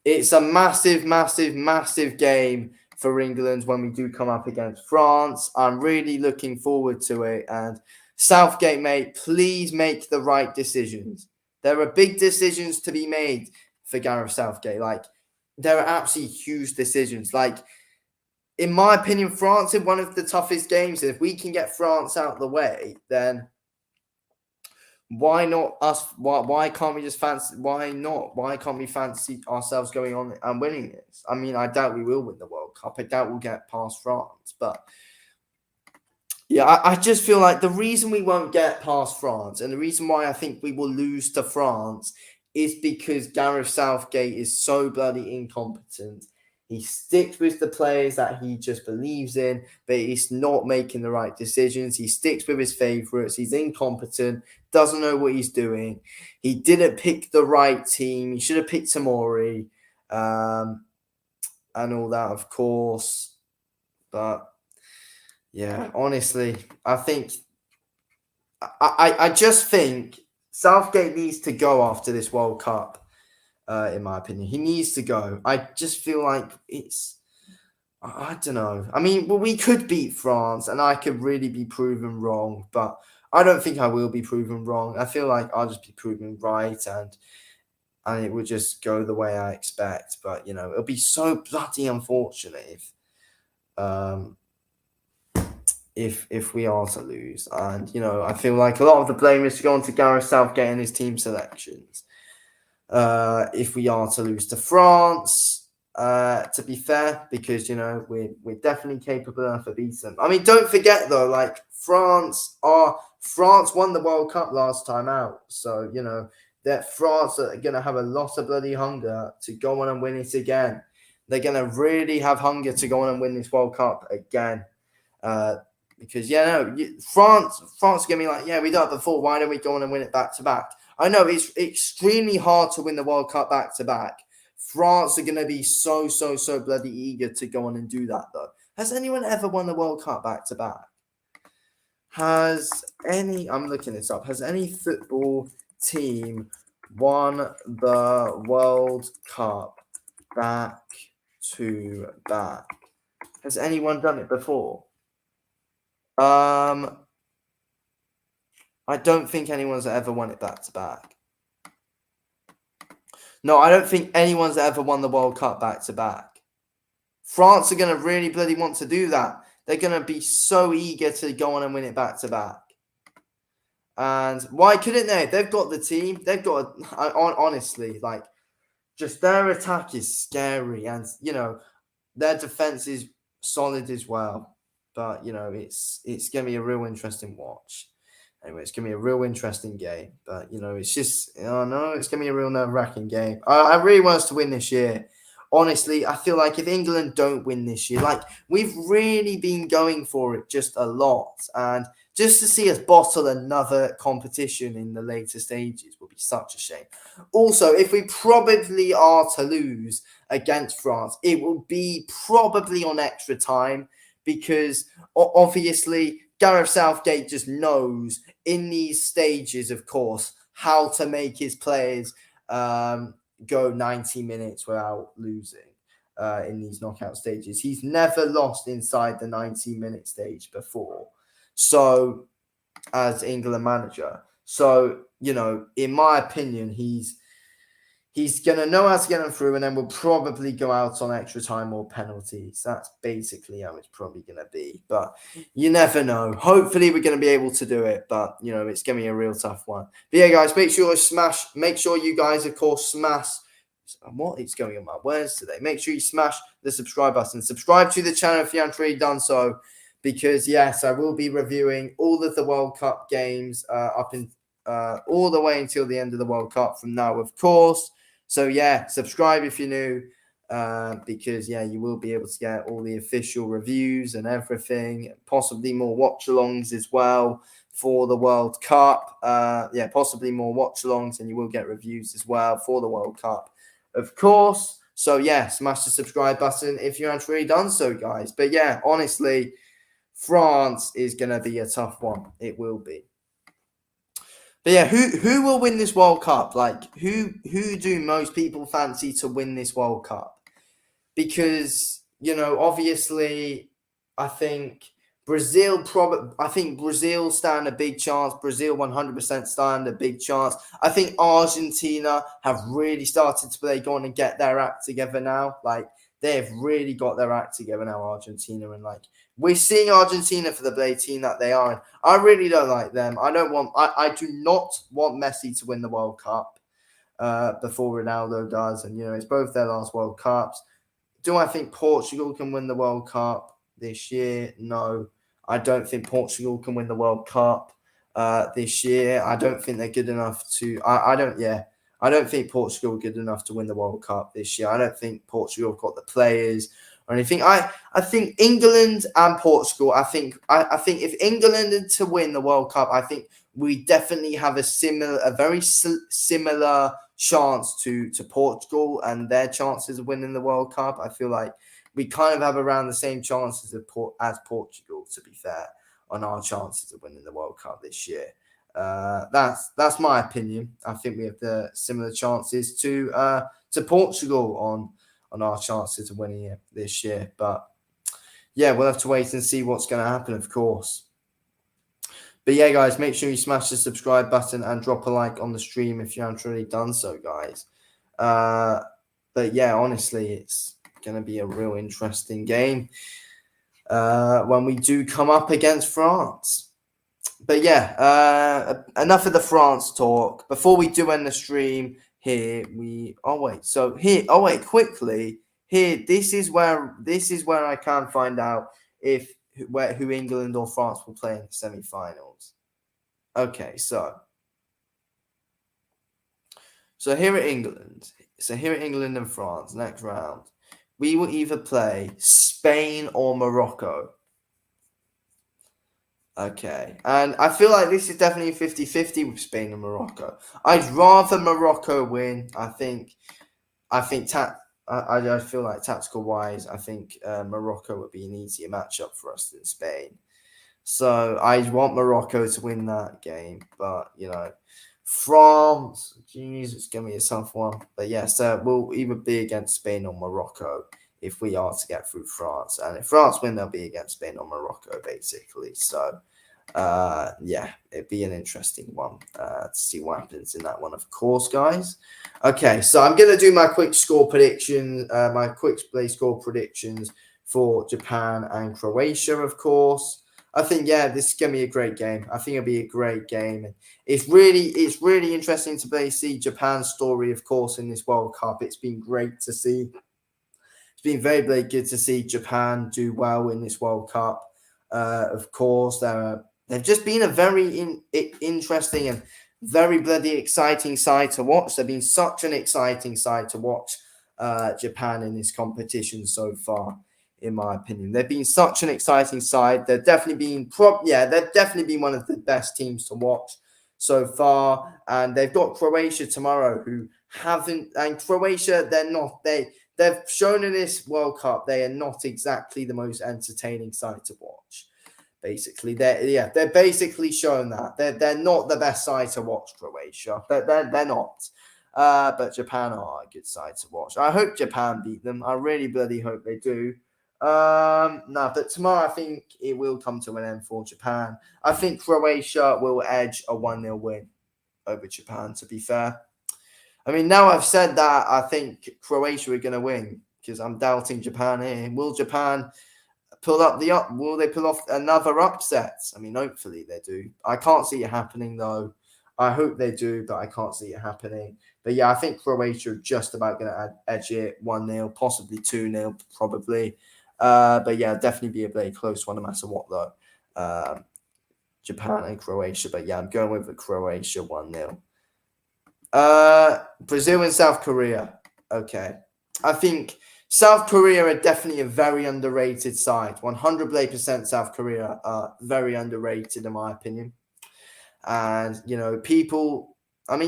it's a massive, massive, massive game for England when we do come up against France. I'm really looking forward to it. And Southgate, mate, please make the right decisions. There are big decisions to be made for Gareth Southgate. There are absolutely huge decisions. In my opinion, France in one of the toughest games. If we can get France out of the way, then why not us? Why can't we just fancy? Why not? Why can't we fancy ourselves going on and winning this? I mean, I doubt we will win the World Cup. I doubt we'll get past France. But yeah, I just feel like the reason we won't get past France and the reason why I think we will lose to France is because Gareth Southgate is so bloody incompetent. He sticks with the players that he just believes in, but he's not making the right decisions. He sticks with his favourites. He's incompetent, doesn't know what he's doing. He didn't pick the right team. He should have picked Tamori and all that, of course. But yeah, honestly, I just think Southgate needs to go after this World Cup. In my opinion, he needs to go. I just feel like I don't know. I mean, we could beat France, and I could really be proven wrong, but I don't think I will be proven wrong. I feel like I'll just be proven right, and it would just go the way I expect. But it'll be so bloody unfortunate if we are to lose. And I feel like a lot of the blame is going to Gareth Southgate and his team selections. If we are to lose to France, to be fair, because we're definitely capable enough of beating them. I mean, don't forget though, France won the World Cup last time out, so that France are gonna have a lot of bloody hunger to go on and win it again. They're gonna really have hunger to go on and win this World Cup again. Because France are gonna be like, yeah, we done it before. Why don't we go on and win it back to back? I know it's extremely hard to win the World Cup back to back. France are gonna be so bloody eager to go on and do that though. Has anyone ever won the World Cup back to back? I'm looking this up. Has any football team won the World Cup back to back? Has anyone done it before? I don't think anyone's ever won it back to back. No, I don't think anyone's ever won the World Cup back to back. France are going to really bloody want to do that. They're going to be so eager to go on and win it back to back. And why couldn't they? They've got the team. They've got, honestly, like, just their attack is scary. And, their defense is solid as well. But, it's going to be a real interesting watch. Anyway, it's going to be a real interesting game. But, it's just, it's going to be a real nerve-wracking game. I really want us to win this year. Honestly, I feel like if England don't win this year, like, we've really been going for it just a lot. And just to see us bottle another competition in the later stages would be such a shame. Also, if we probably are to lose against France, it will be probably on extra time because obviously Gareth Southgate just knows in these stages, of course, how to make his players go 90 minutes without losing in these knockout stages. He's never lost inside the 90-minute stage before. So, as England manager. So, in my opinion, he's going to know how to get them through and then we'll probably go out on extra time or penalties. That's basically how it's probably going to be. But you never know. Hopefully, we're going to be able to do it. But, it's going to be a real tough one. But yeah, guys, make sure you guys, of course, smash. What is going on my words today? Make sure you smash the subscribe button. Subscribe to the channel if you haven't already done so. Because, yes, I will be reviewing all of the World Cup games up in all the way until the end of the World Cup from now, of course. So, yeah, subscribe if you're new because, you will be able to get all the official reviews and everything, possibly more watch-alongs as well for the World Cup. Possibly more watch-alongs and you will get reviews as well for the World Cup, of course. So, yeah, smash the subscribe button if you haven't already done so, guys. But, yeah, honestly, France is going to be a tough one. It will be. But yeah, who will win this World Cup? Like, who do most people fancy to win this World Cup? Because, obviously, I think Brazil stand a big chance. Brazil 100% stand a big chance. I think Argentina have really started to play, go on and get their act together now. Like, they've really got their act together now, Argentina. And, like, we're seeing Argentina for the blade team that they are. And I really don't like them. I do not want Messi to win the World Cup before Ronaldo does. And, it's both their last World Cups. Do I think Portugal can win the World Cup this year? No, I don't think Portugal can win the World Cup this year. I don't think they're good enough to. I don't think Portugal are good enough to win the World Cup this year. I don't think Portugal have got the players or anything. I think England and Portugal. I think if England are to win the World Cup, I think we definitely have a very similar chance to Portugal and their chances of winning the World Cup. I feel like we kind of have around the same chances as Portugal, to be fair, on our chances of winning the World Cup this year. That's my opinion. I think we have the similar chances to Portugal on our chances of winning it this year. But yeah, we'll have to wait and see what's going to happen, of course. But yeah, guys, make sure you smash the subscribe button and drop a like on the stream if you haven't already done so, guys. But yeah, honestly, it's going to be a real interesting game when we do come up against France. But yeah, enough of the France talk. Before we do end the stream here, quickly here. This is where I can find out who England or France will play in the semi-finals. Okay, so here at England, and France next round, we will either play Spain or Morocco. Okay. And I feel like this is definitely 50-50 with Spain and Morocco. I'd rather Morocco win. I think I feel like tactical wise, I think Morocco would be an easier matchup for us than Spain. So I want Morocco to win that game, but France, geez, it's gonna be a tough one. But yes, we'll either be against Spain or Morocco if we are to get through France, and if France win, they'll be against Spain or Morocco, basically. So, yeah, it'd be an interesting one to see what happens in that one, of course, guys. Okay, so I'm gonna do my quick score prediction, my quick play score predictions for Japan and Croatia, of course. I think this is gonna be a great game. I think it'll be a great game. And it's really interesting to see Japan's story, of course, in this World Cup. It's been great to see. It's been very, very good to see Japan do well in this World Cup. Of course, they've just been a very interesting and very bloody exciting side to watch. They've been such an exciting side to watch, Japan in this competition so far. In my opinion, they've been such an exciting side. They've definitely been they've definitely been one of the best teams to watch so far. And they've got Croatia tomorrow, who haven't. And Croatia, they've shown in this World Cup they are not exactly the most entertaining side to watch. Basically, they're basically shown that they're not the best side to watch. Croatia, they're not. But Japan are a good side to watch. I hope Japan beat them. I really bloody hope they do. No, but tomorrow I think it will come to an end for Japan. I think Croatia will edge a 1-0 win over Japan, to be fair. I mean, now I've said that, I think Croatia are going to win because I'm doubting Japan here. Will Japan will they pull off another upset? I mean, hopefully they do. I can't see it happening though. I hope they do, but I can't see it happening. But yeah, I think Croatia are just about going to edge it 1-0, possibly 2-0, probably. But yeah, definitely be a very close one no matter what though. Japan and Croatia. But yeah, I'm going with the Croatia 1-0. Brazil and South Korea. Okay. I think South Korea are definitely a very underrated side. 100% South Korea are very underrated in my opinion. And, people have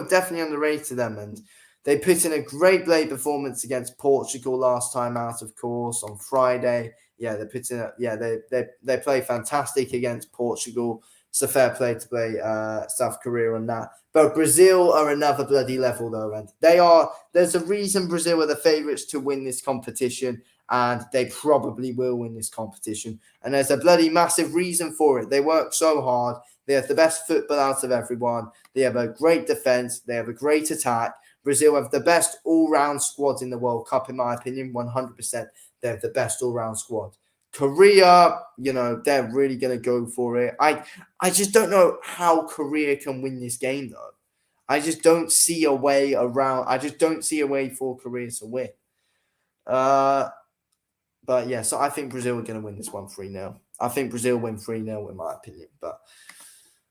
definitely underrated them, and they put in a great play performance against Portugal last time out, of course, on Friday. Yeah, they play fantastic against Portugal. It's a fair play to play South Korea on that. But Brazil are another bloody level, though, and there's a reason Brazil are the favourites to win this competition, and they probably will win this competition. And there's a bloody massive reason for it. They work so hard. They have the best football out of everyone. They have a great defense. They have a great attack. Brazil have the best all-round squad in the World Cup, in my opinion, 100%. They have the best all-round squad. Korea, they're really going to go for it. I just don't know how Korea can win this game, though. I just don't see a way around. I just don't see a way for Korea to win. But yeah, so I think Brazil are going to win this one 3-0. I think Brazil win 3-0 in my opinion. But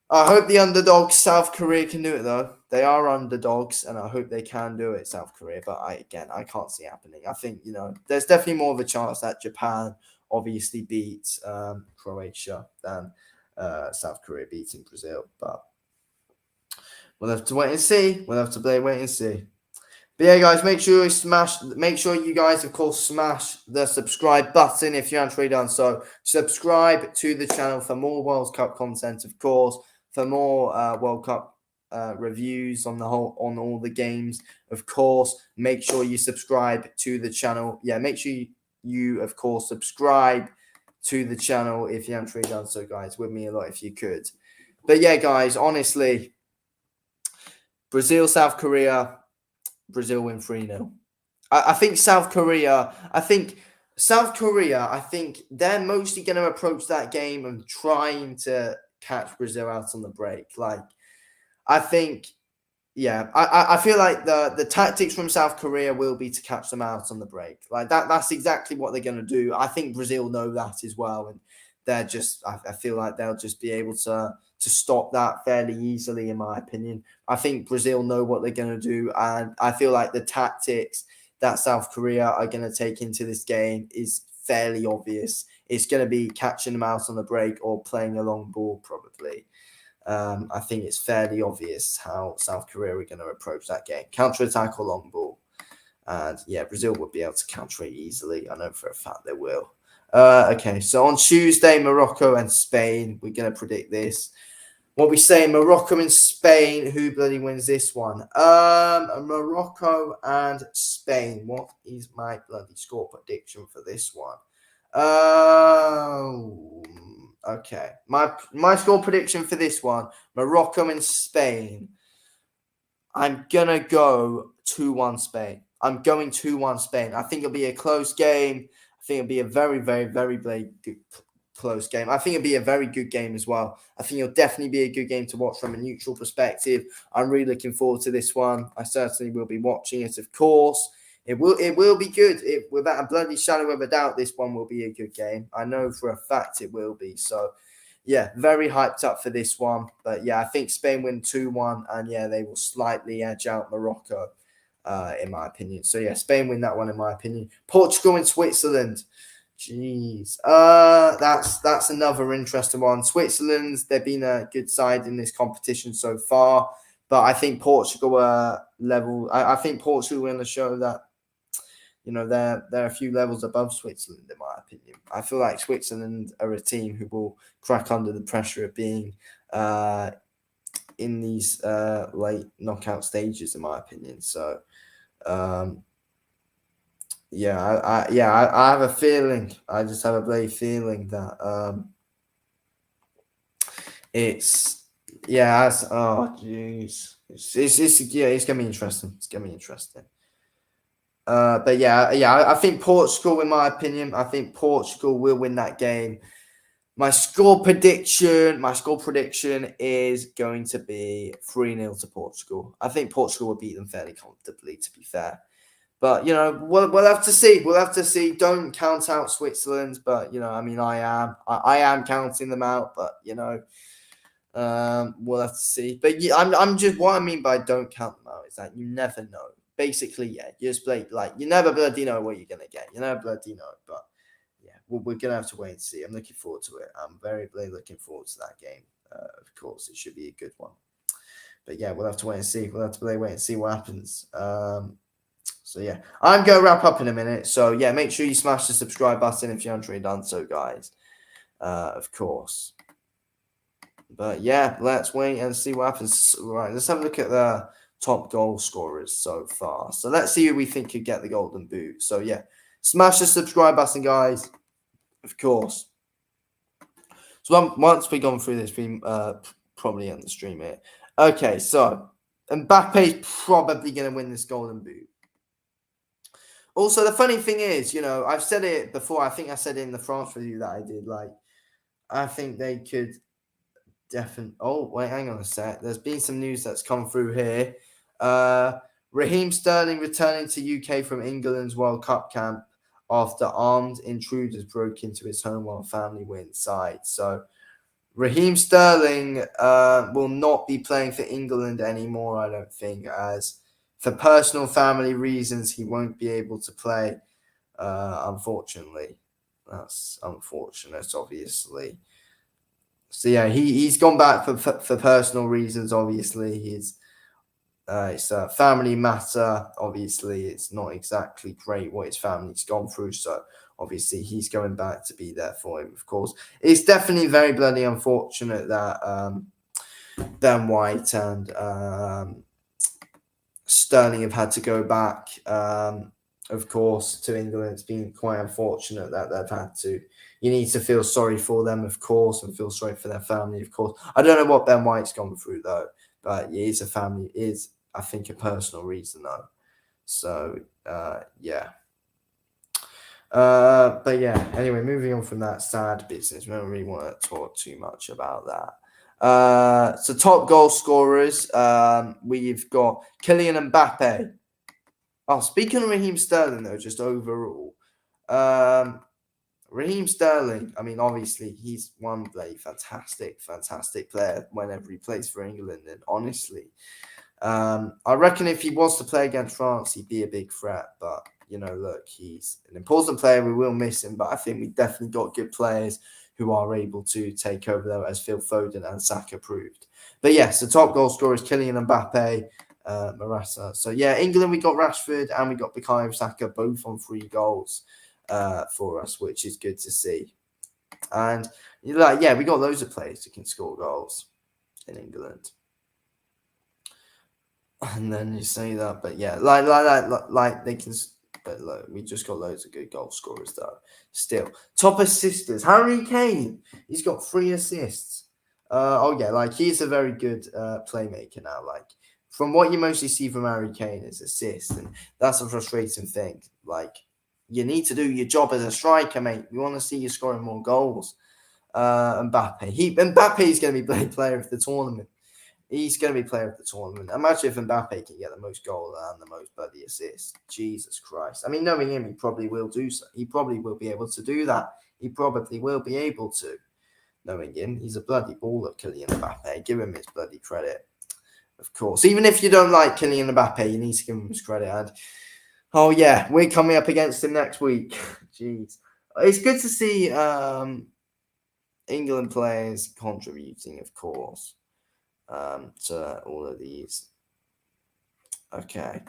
I hope the underdogs, South Korea, can do it, though. They are underdogs, and I hope they can do it, South Korea. But I can't see it happening. I think, there's definitely more of a chance that Japan obviously beats Croatia than South Korea beating Brazil. But we'll have to wait and see. We'll have to wait and see. But yeah, guys, make sure you guys, of course, smash the subscribe button if you haven't already done so. Subscribe to the channel for more World Cup content, of course, for more World Cup reviews on all the games, of course. Make sure you subscribe to the channel. Yeah, make sure you of course, subscribe to the channel if you haven't already done so, guys. With me a lot if you could. But yeah, guys, honestly, Brazil, South Korea. Brazil win 3-0. I think South Korea, they're mostly going to approach that game and trying to catch Brazil out on the break. I feel like the tactics from South Korea will be to catch them out on the break. That's exactly what they're going to do. I think Brazil know that as well. And they're just, I feel like they'll just be able to stop that fairly easily, in my opinion. I think Brazil know what they're going to do. And I feel like the tactics that South Korea are going to take into this game is fairly obvious. It's going to be catching them out on the break or playing a long ball, probably. I think it's fairly obvious how South Korea are going to approach that game. Counter-attack or long ball. And yeah, Brazil will be able to counter it easily. I know for a fact they will. Okay, so on Tuesday, Morocco and Spain. We're going to predict this. What we say, Morocco and Spain. Who bloody wins this one? Morocco and Spain. What is my bloody score prediction for this one? Okay. My score prediction for this one, Morocco and Spain. I'm gonna go 2-1 Spain. I'm going 2-1 Spain. I think it'll be a close game. I think it'll be a very, very, very good, close game. I think it'll be a very good game as well. I think it'll definitely be a good game to watch from a neutral perspective. I'm really looking forward to this one. I certainly will be watching it, of course. It will be good. Without a bloody shadow of a doubt, this one will be a good game. I know for a fact it will be. So, yeah, very hyped up for this one. But, yeah, I think Spain win 2-1. And, yeah, they will slightly edge out Morocco, in my opinion. So, yeah, Spain win that one, in my opinion. Portugal and Switzerland. Jeez. That's another interesting one. Switzerland, they've been a good side in this competition so far. But I think Portugal are level. I think Portugal are going to show that, they're a few levels above Switzerland, in my opinion. I feel like Switzerland are a team who will crack under the pressure of being in these late knockout stages, in my opinion. So, I have a feeling. I just have a bloody feeling that it's jeez, it's gonna be interesting. It's gonna be interesting. But I think Portugal, in my opinion, I think Portugal will win that game. My score prediction is going to be 3-0 to Portugal. I think Portugal will beat them fairly comfortably, to be fair. But, we'll have to see. We'll have to see. Don't count out Switzerland. But, I am counting them out. But, we'll have to see. But I'm just, what I mean by don't count them out is that you never know. Basically, yeah, you just play, you never bloody know what you're going to get. You never bloody know. But, yeah, we're going to have to wait and see. I'm looking forward to it. I'm very, very looking forward to that game. Of course, it should be a good one. But, yeah, we'll have to wait and see. We'll have to wait and see what happens. So, yeah, I'm going to wrap up in a minute. So, yeah, make sure you smash the subscribe button if you haven't already done so, guys. Of course. But, yeah, let's wait and see what happens. Right, let's have a look at the top goal scorers so far. So, let's see who we think could get the golden boot. So, yeah, smash the subscribe button, guys. Of course. So, once we've gone through this, we probably end the stream here. Okay, so Mbappe's probably going to win this golden boot. Also, the funny thing is, I've said it before. I think I said it in the France review that I did. I think they could definitely. Oh, wait, hang on a sec. There's been some news that's come through here. Raheem Sterling returning to UK from England's World Cup camp after armed intruders broke into his home while family were inside. So, Raheem Sterling will not be playing for England anymore, I don't think, as for personal family reasons, he won't be able to play, unfortunately. That's unfortunate, obviously. So, yeah, he's gone back for personal reasons, obviously. It's a family matter. Obviously, it's not exactly great what his family's gone through. So, obviously, he's going back to be there for him, of course. It's definitely very bloody unfortunate that Ben White and Sterling have had to go back, of course, to England. It's been quite unfortunate that they've had to. You need to feel sorry for them, of course, and feel sorry for their family, of course. I don't know what Ben White's gone through, though, but it is a family, I think, a personal reason, though. So, yeah. But, yeah, anyway, moving on from that sad business. We don't really want to talk too much about that. So top goal scorers, we've got Kylian Mbappe. Oh, speaking of Raheem Sterling, though, just overall, Raheem Sterling, I mean, obviously, he's one fantastic player whenever he plays for England. And honestly, I reckon if he was to play against France, he'd be a big threat. But, look, he's an important player. We will miss him. But I think we definitely got good players who are able to take over there, as Phil Foden and Saka proved. But yes, the top goal scorer is Kylian Mbappe, Marasa. So yeah, England, we got Rashford and we got Bukayo Saka both on 3 goals for us, which is good to see. And we got loads of players who can score goals in England. And then you say that, but yeah, like they can. But look, we just got loads of good goal scorers though. Still, top assisters, Harry Kane. He's got 3 assists. He's a very good playmaker now. Like, from what you mostly see from Harry Kane is assists, and that's a frustrating thing. Like, you need to do your job as a striker, mate. We want to see you scoring more goals. Mbappe is going to be player of the tournament. He's going to be player of the tournament. Imagine if Mbappe can get the most goals and the most bloody assists. Jesus Christ. I mean, knowing him, he probably will do so. He probably will be able to do that. He probably will be able to. Knowing him, he's a bloody baller, Kylian Mbappe. Give him his bloody credit. Of course. Even if you don't like Kylian Mbappe, you need to give him his credit. And, we're coming up against him next week. Jeez. It's good to see England players contributing, of course. To all of these. Okay.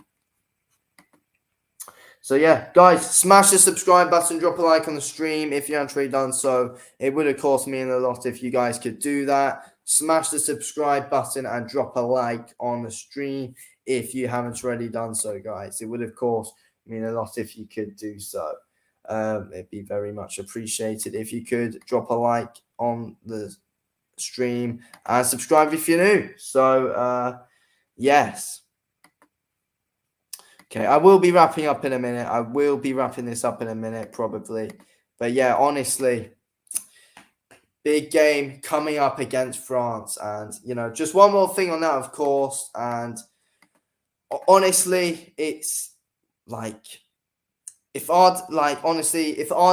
So yeah, guys, smash the subscribe button, drop a like on the stream if you haven't already done so. It would of course mean a lot if you guys could do that. Smash the subscribe button and drop a like on the stream if you haven't already done so, guys. It would of course mean a lot if you could do so. It'd be very much appreciated if you could drop a like on the stream and subscribe if you're new. So yes. Okay, I will be wrapping up in a minute. I will be wrapping this up in a minute, probably. But yeah, honestly, big game coming up against France. And, just one more thing on that, of course. And honestly, it's like, if our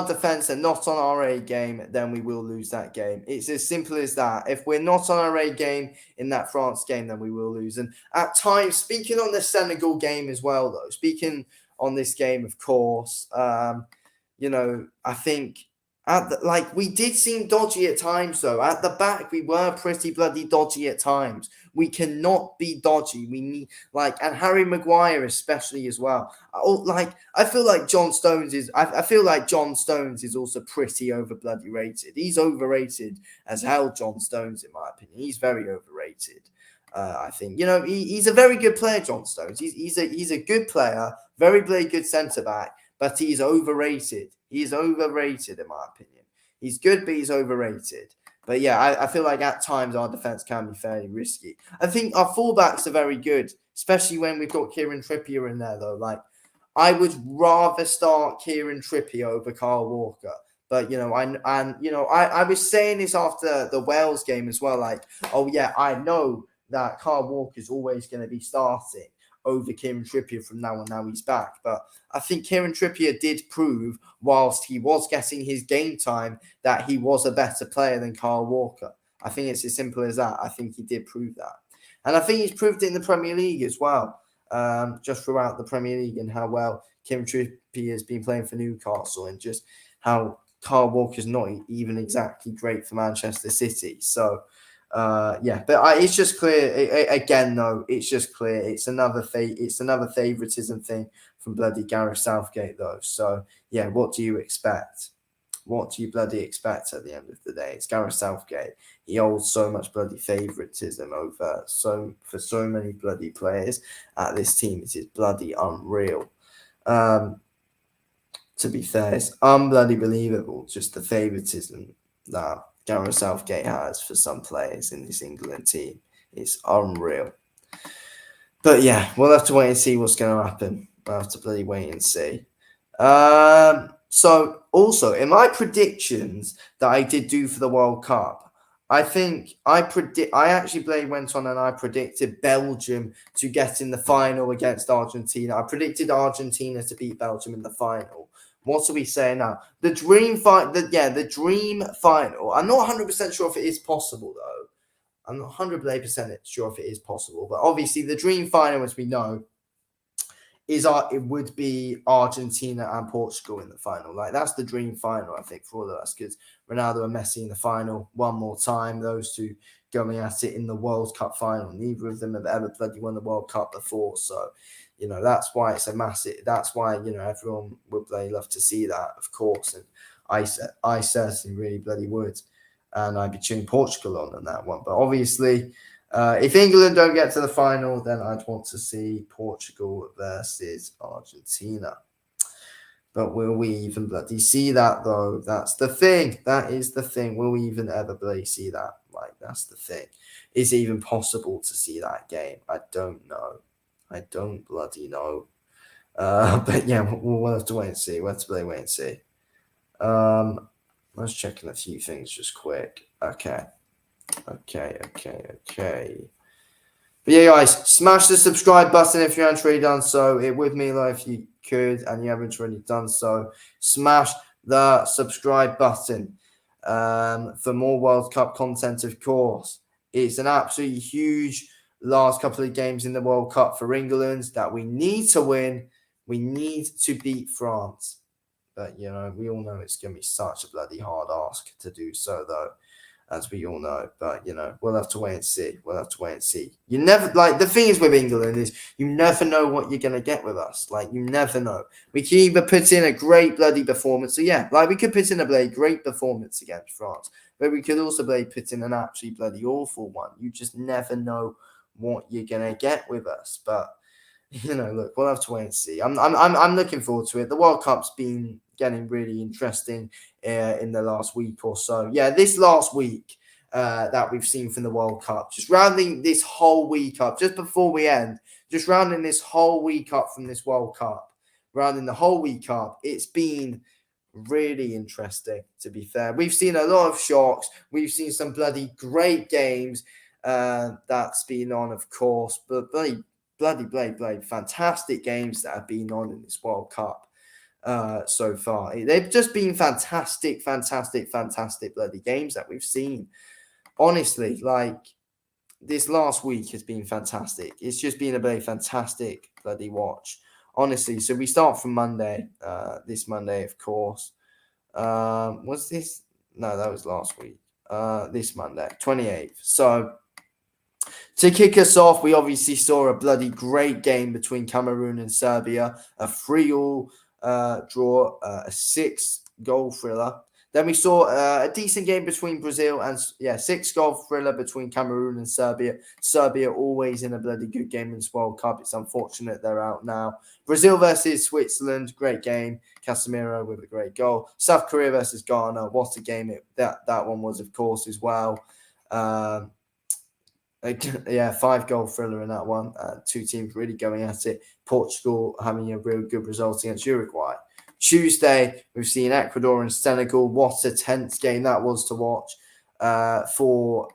defense are not on our A game, then we will lose that game. It's as simple as that. If we're not on our A game in that France game, then we will lose. And at times, speaking on the Senegal game as well, though, speaking on this game, of course, I think we did seem dodgy at times, though. At the back, we were pretty bloody dodgy at times. We cannot be dodgy. We need, and Harry Maguire especially as well. I feel like John Stones is. I feel like John Stones is also pretty over bloody rated. He's overrated as hell, John Stones, in my opinion. He's very overrated. I think he's a very good player, John Stones. He's a good player, very good centre back, but he's overrated. He's overrated, in my opinion. He's good, but he's overrated. But yeah, I feel like at times our defense can be fairly risky. I think our fullbacks are very good, especially when we've got Kieran Trippier in there, though. I would rather start Kieran Trippier over Kyle Walker. But, I was saying this after the Wales game as well. I know that Kyle Walker is always going to be starting over Kieran Trippier from now on. Now he's back. But I think Kieran Trippier did prove, whilst he was getting his game time, that he was a better player than Kyle Walker. I think it's as simple as that. I think he did prove that. And I think he's proved it in the Premier League as well, just throughout the Premier League, and how well Kieran Trippier has been playing for Newcastle, and just how Kyle Walker's not even exactly great for Manchester City. So, but it's just clear again. Though it's just clear it's another favoritism thing from bloody Gareth Southgate, though. So yeah, what do you expect? What do you bloody expect at the end of the day? It's Gareth Southgate. He holds so much bloody favoritism over for so many bloody players at this team. It is bloody unreal. To be fair, it's unbloody believable. Just the favoritism that Gareth Southgate has for some players in this England team. It's unreal. But yeah, we'll have to wait and see what's going to happen. We'll have to bloody wait and see. So also in my predictions that I did do for the World Cup, I think I actually went on and I predicted Belgium to get in the final against Argentina. I predicted Argentina to beat Belgium in the final. What are we saying now? The dream final. I'm not 100% sure if it is possible, though. I'm not 100% sure if it is possible, but obviously the dream final, as we know, it would be Argentina and Portugal in the final. Like that's the dream final, I think, for all of us, because Ronaldo and Messi in the final one more time. Those two going at it in the World Cup final. Neither of them have ever bloody won the World Cup before, so that's why it's a massive. That's why everyone would bloody love to see that, of course, and I certainly really bloody would, and I'd be cheering Portugal on that one. But obviously, if England don't get to the final, then I'd want to see Portugal versus Argentina. But will we even bloody see that, though? That's the thing. That is the thing. Will we even ever bloody see that? Like, that's the thing. Is it even possible to see that game? I don't know. I don't bloody know. But yeah, we'll have to wait and see. We'll have to bloody wait and see. I was checking a few things just quick. Okay. But yeah, guys, smash the subscribe button if you haven't already done so. It would mean like if you could and you haven't already done so. Smash the subscribe button for more World Cup content, of course. It's an absolutely huge last couple of games in the World Cup for England that we need to win. We need to beat France. But, we all know it's going to be such a bloody hard ask to do so, though, as we all know. But, we'll have to wait and see. You never, the thing is with England is you never know what you're going to get with us. Like, you never know. We can either put in a great bloody performance. So, yeah, we could put in a bloody great performance against France. But we could also put in an absolutely bloody awful one. You just never know what you're going to get with us. But, look, we'll have to wait and see. I'm looking forward to it. The World Cup's been getting really interesting in the last week or so. Yeah, this last week that we've seen from the World Cup, just rounding this whole week up, just before we end, just rounding this whole week up from this World Cup, rounding the whole week up, it's been really interesting, to be fair. We've seen a lot of shocks. We've seen some bloody great games that's been on, of course, but bloody fantastic games that have been on in this World Cup so far. They've just been fantastic bloody games that we've seen. Honestly, this last week has been fantastic. It's just been a very fantastic bloody watch. Honestly, so we start from Monday, this Monday, of course. Was this? No, that was last week. This Monday, 28th. So, to kick us off, we obviously saw a bloody great game between Cameroon and Serbia, a 3-3 draw, a 6-goal thriller. Then we saw a decent game between Brazil and 6-goal thriller between Cameroon and Serbia. Serbia always in a bloody good game in this World Cup. It's unfortunate they're out now. Brazil versus Switzerland, great game. Casemiro with a great goal. South Korea versus Ghana, what a game that one was, of course, as well. 5-goal thriller in that one. Two teams really going at it. Portugal having a real good result against Uruguay. Tuesday, we've seen Ecuador and Senegal. What a tense game that was to watch for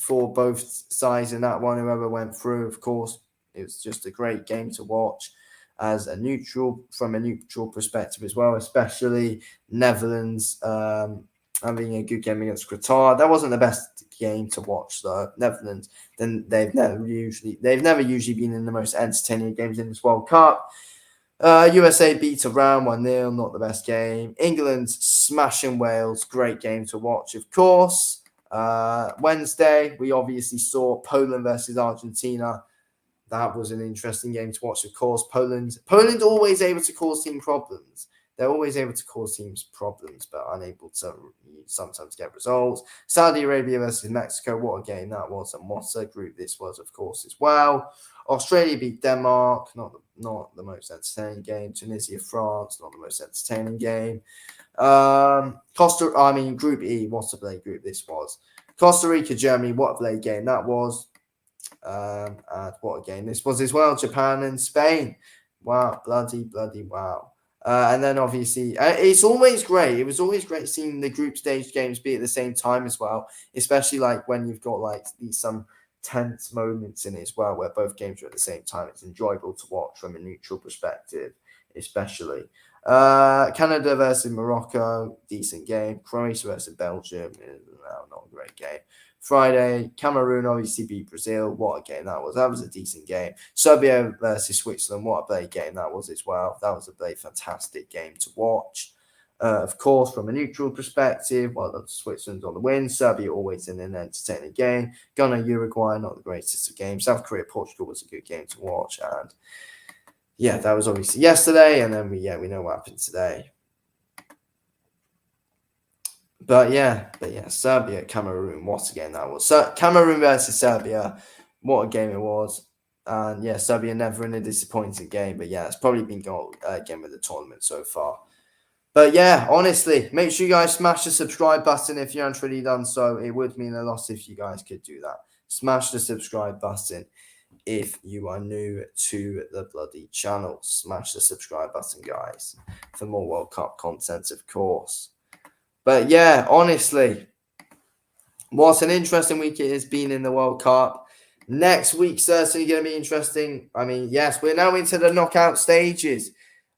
both sides in that one. Whoever went through, of course, it was just a great game to watch from a neutral perspective as well, especially Netherlands having a good game against Qatar. That wasn't the best game to watch, though. Netherlands, then they've never usually been in the most entertaining games in this World Cup. USA beat Iran 1-0, not the best game. England smashing Wales, great game to watch, of course. Wednesday, we obviously saw Poland versus Argentina. That was an interesting game to watch, of course. Poland always able to cause team problems. They're always able to cause teams problems, but unable to sometimes get results. Saudi Arabia versus Mexico, what a game that was, and what a group this was, of course, as well. Australia beat Denmark, not the most entertaining game. Tunisia, France, not the most entertaining game. Group E, what a play group this was. Costa Rica, Germany, what a play game that was. And what a game this was as well. Japan and Spain. Wow, bloody wow. And then obviously, it's always great. It was always great seeing the group stage games be at the same time as well, especially when you've got some tense moments in it as well, where both games are at the same time. It's enjoyable to watch from a neutral perspective, especially. Canada versus Morocco, decent game. Croatia versus Belgium, no, not a great game. Friday, Cameroon obviously beat Brazil. What a game that was. That was a decent game. Serbia versus Switzerland. What a great game that was as well. That was a very fantastic game to watch. Of course, from a neutral perspective, well, Switzerland's on the win. Serbia always in an entertaining game. Ghana, Uruguay, not the greatest of games. South Korea, Portugal was a good game to watch. And yeah, that was obviously yesterday. And then we know what happened today. But yeah, Serbia, Cameroon, what a game that was. So Cameroon versus Serbia, what a game it was. And yeah, Serbia never in a disappointing game. But yeah, it's probably been game of the tournament so far. But yeah, honestly, make sure you guys smash the subscribe button if you haven't already done so. It would mean a lot if you guys could do that. Smash the subscribe button if you are new to the bloody channel. Smash the subscribe button, guys, for more World Cup content, of course. But yeah, honestly, what an interesting week it has been in the World Cup. Next week's certainly going to be interesting. I mean, yes, we're now into the knockout stages.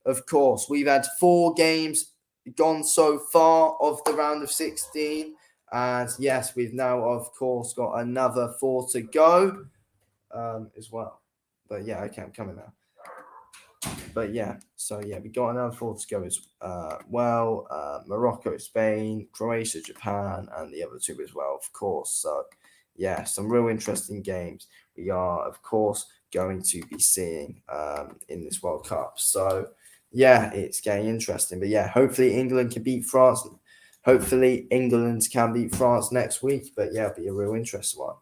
Of course, we've had 4 games gone so far of the round of 16. And yes, we've now, of course, got another 4 to go as well. But yeah, okay, I'm coming now. But yeah, so yeah, we got another 4 to go as well. Morocco, Spain, Croatia, Japan, and the other 2 as well, of course. So yeah, some real interesting games we are, of course, going to be seeing in this World Cup. So yeah, it's getting interesting. But yeah, hopefully England can beat France. Hopefully England can beat France next week. But yeah, it'll be a real interesting one.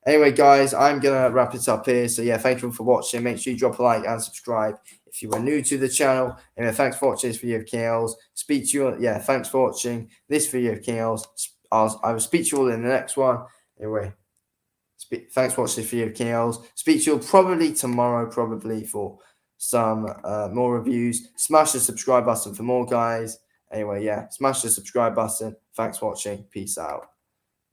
Anyway, guys, I'm going to wrap it up here. So yeah, thank you for watching. Make sure you drop a like and subscribe if you are new to the channel. Anyway, thanks for watching this video of KLs. Speak to you. Yeah, thanks for watching this video of KLs. I will speak to you all in the next one. Anyway, thanks for watching this video of KLs. Speak to you all probably tomorrow, for some more reviews. Smash the subscribe button for more, guys. Anyway, yeah, smash the subscribe button. Thanks for watching. Peace out.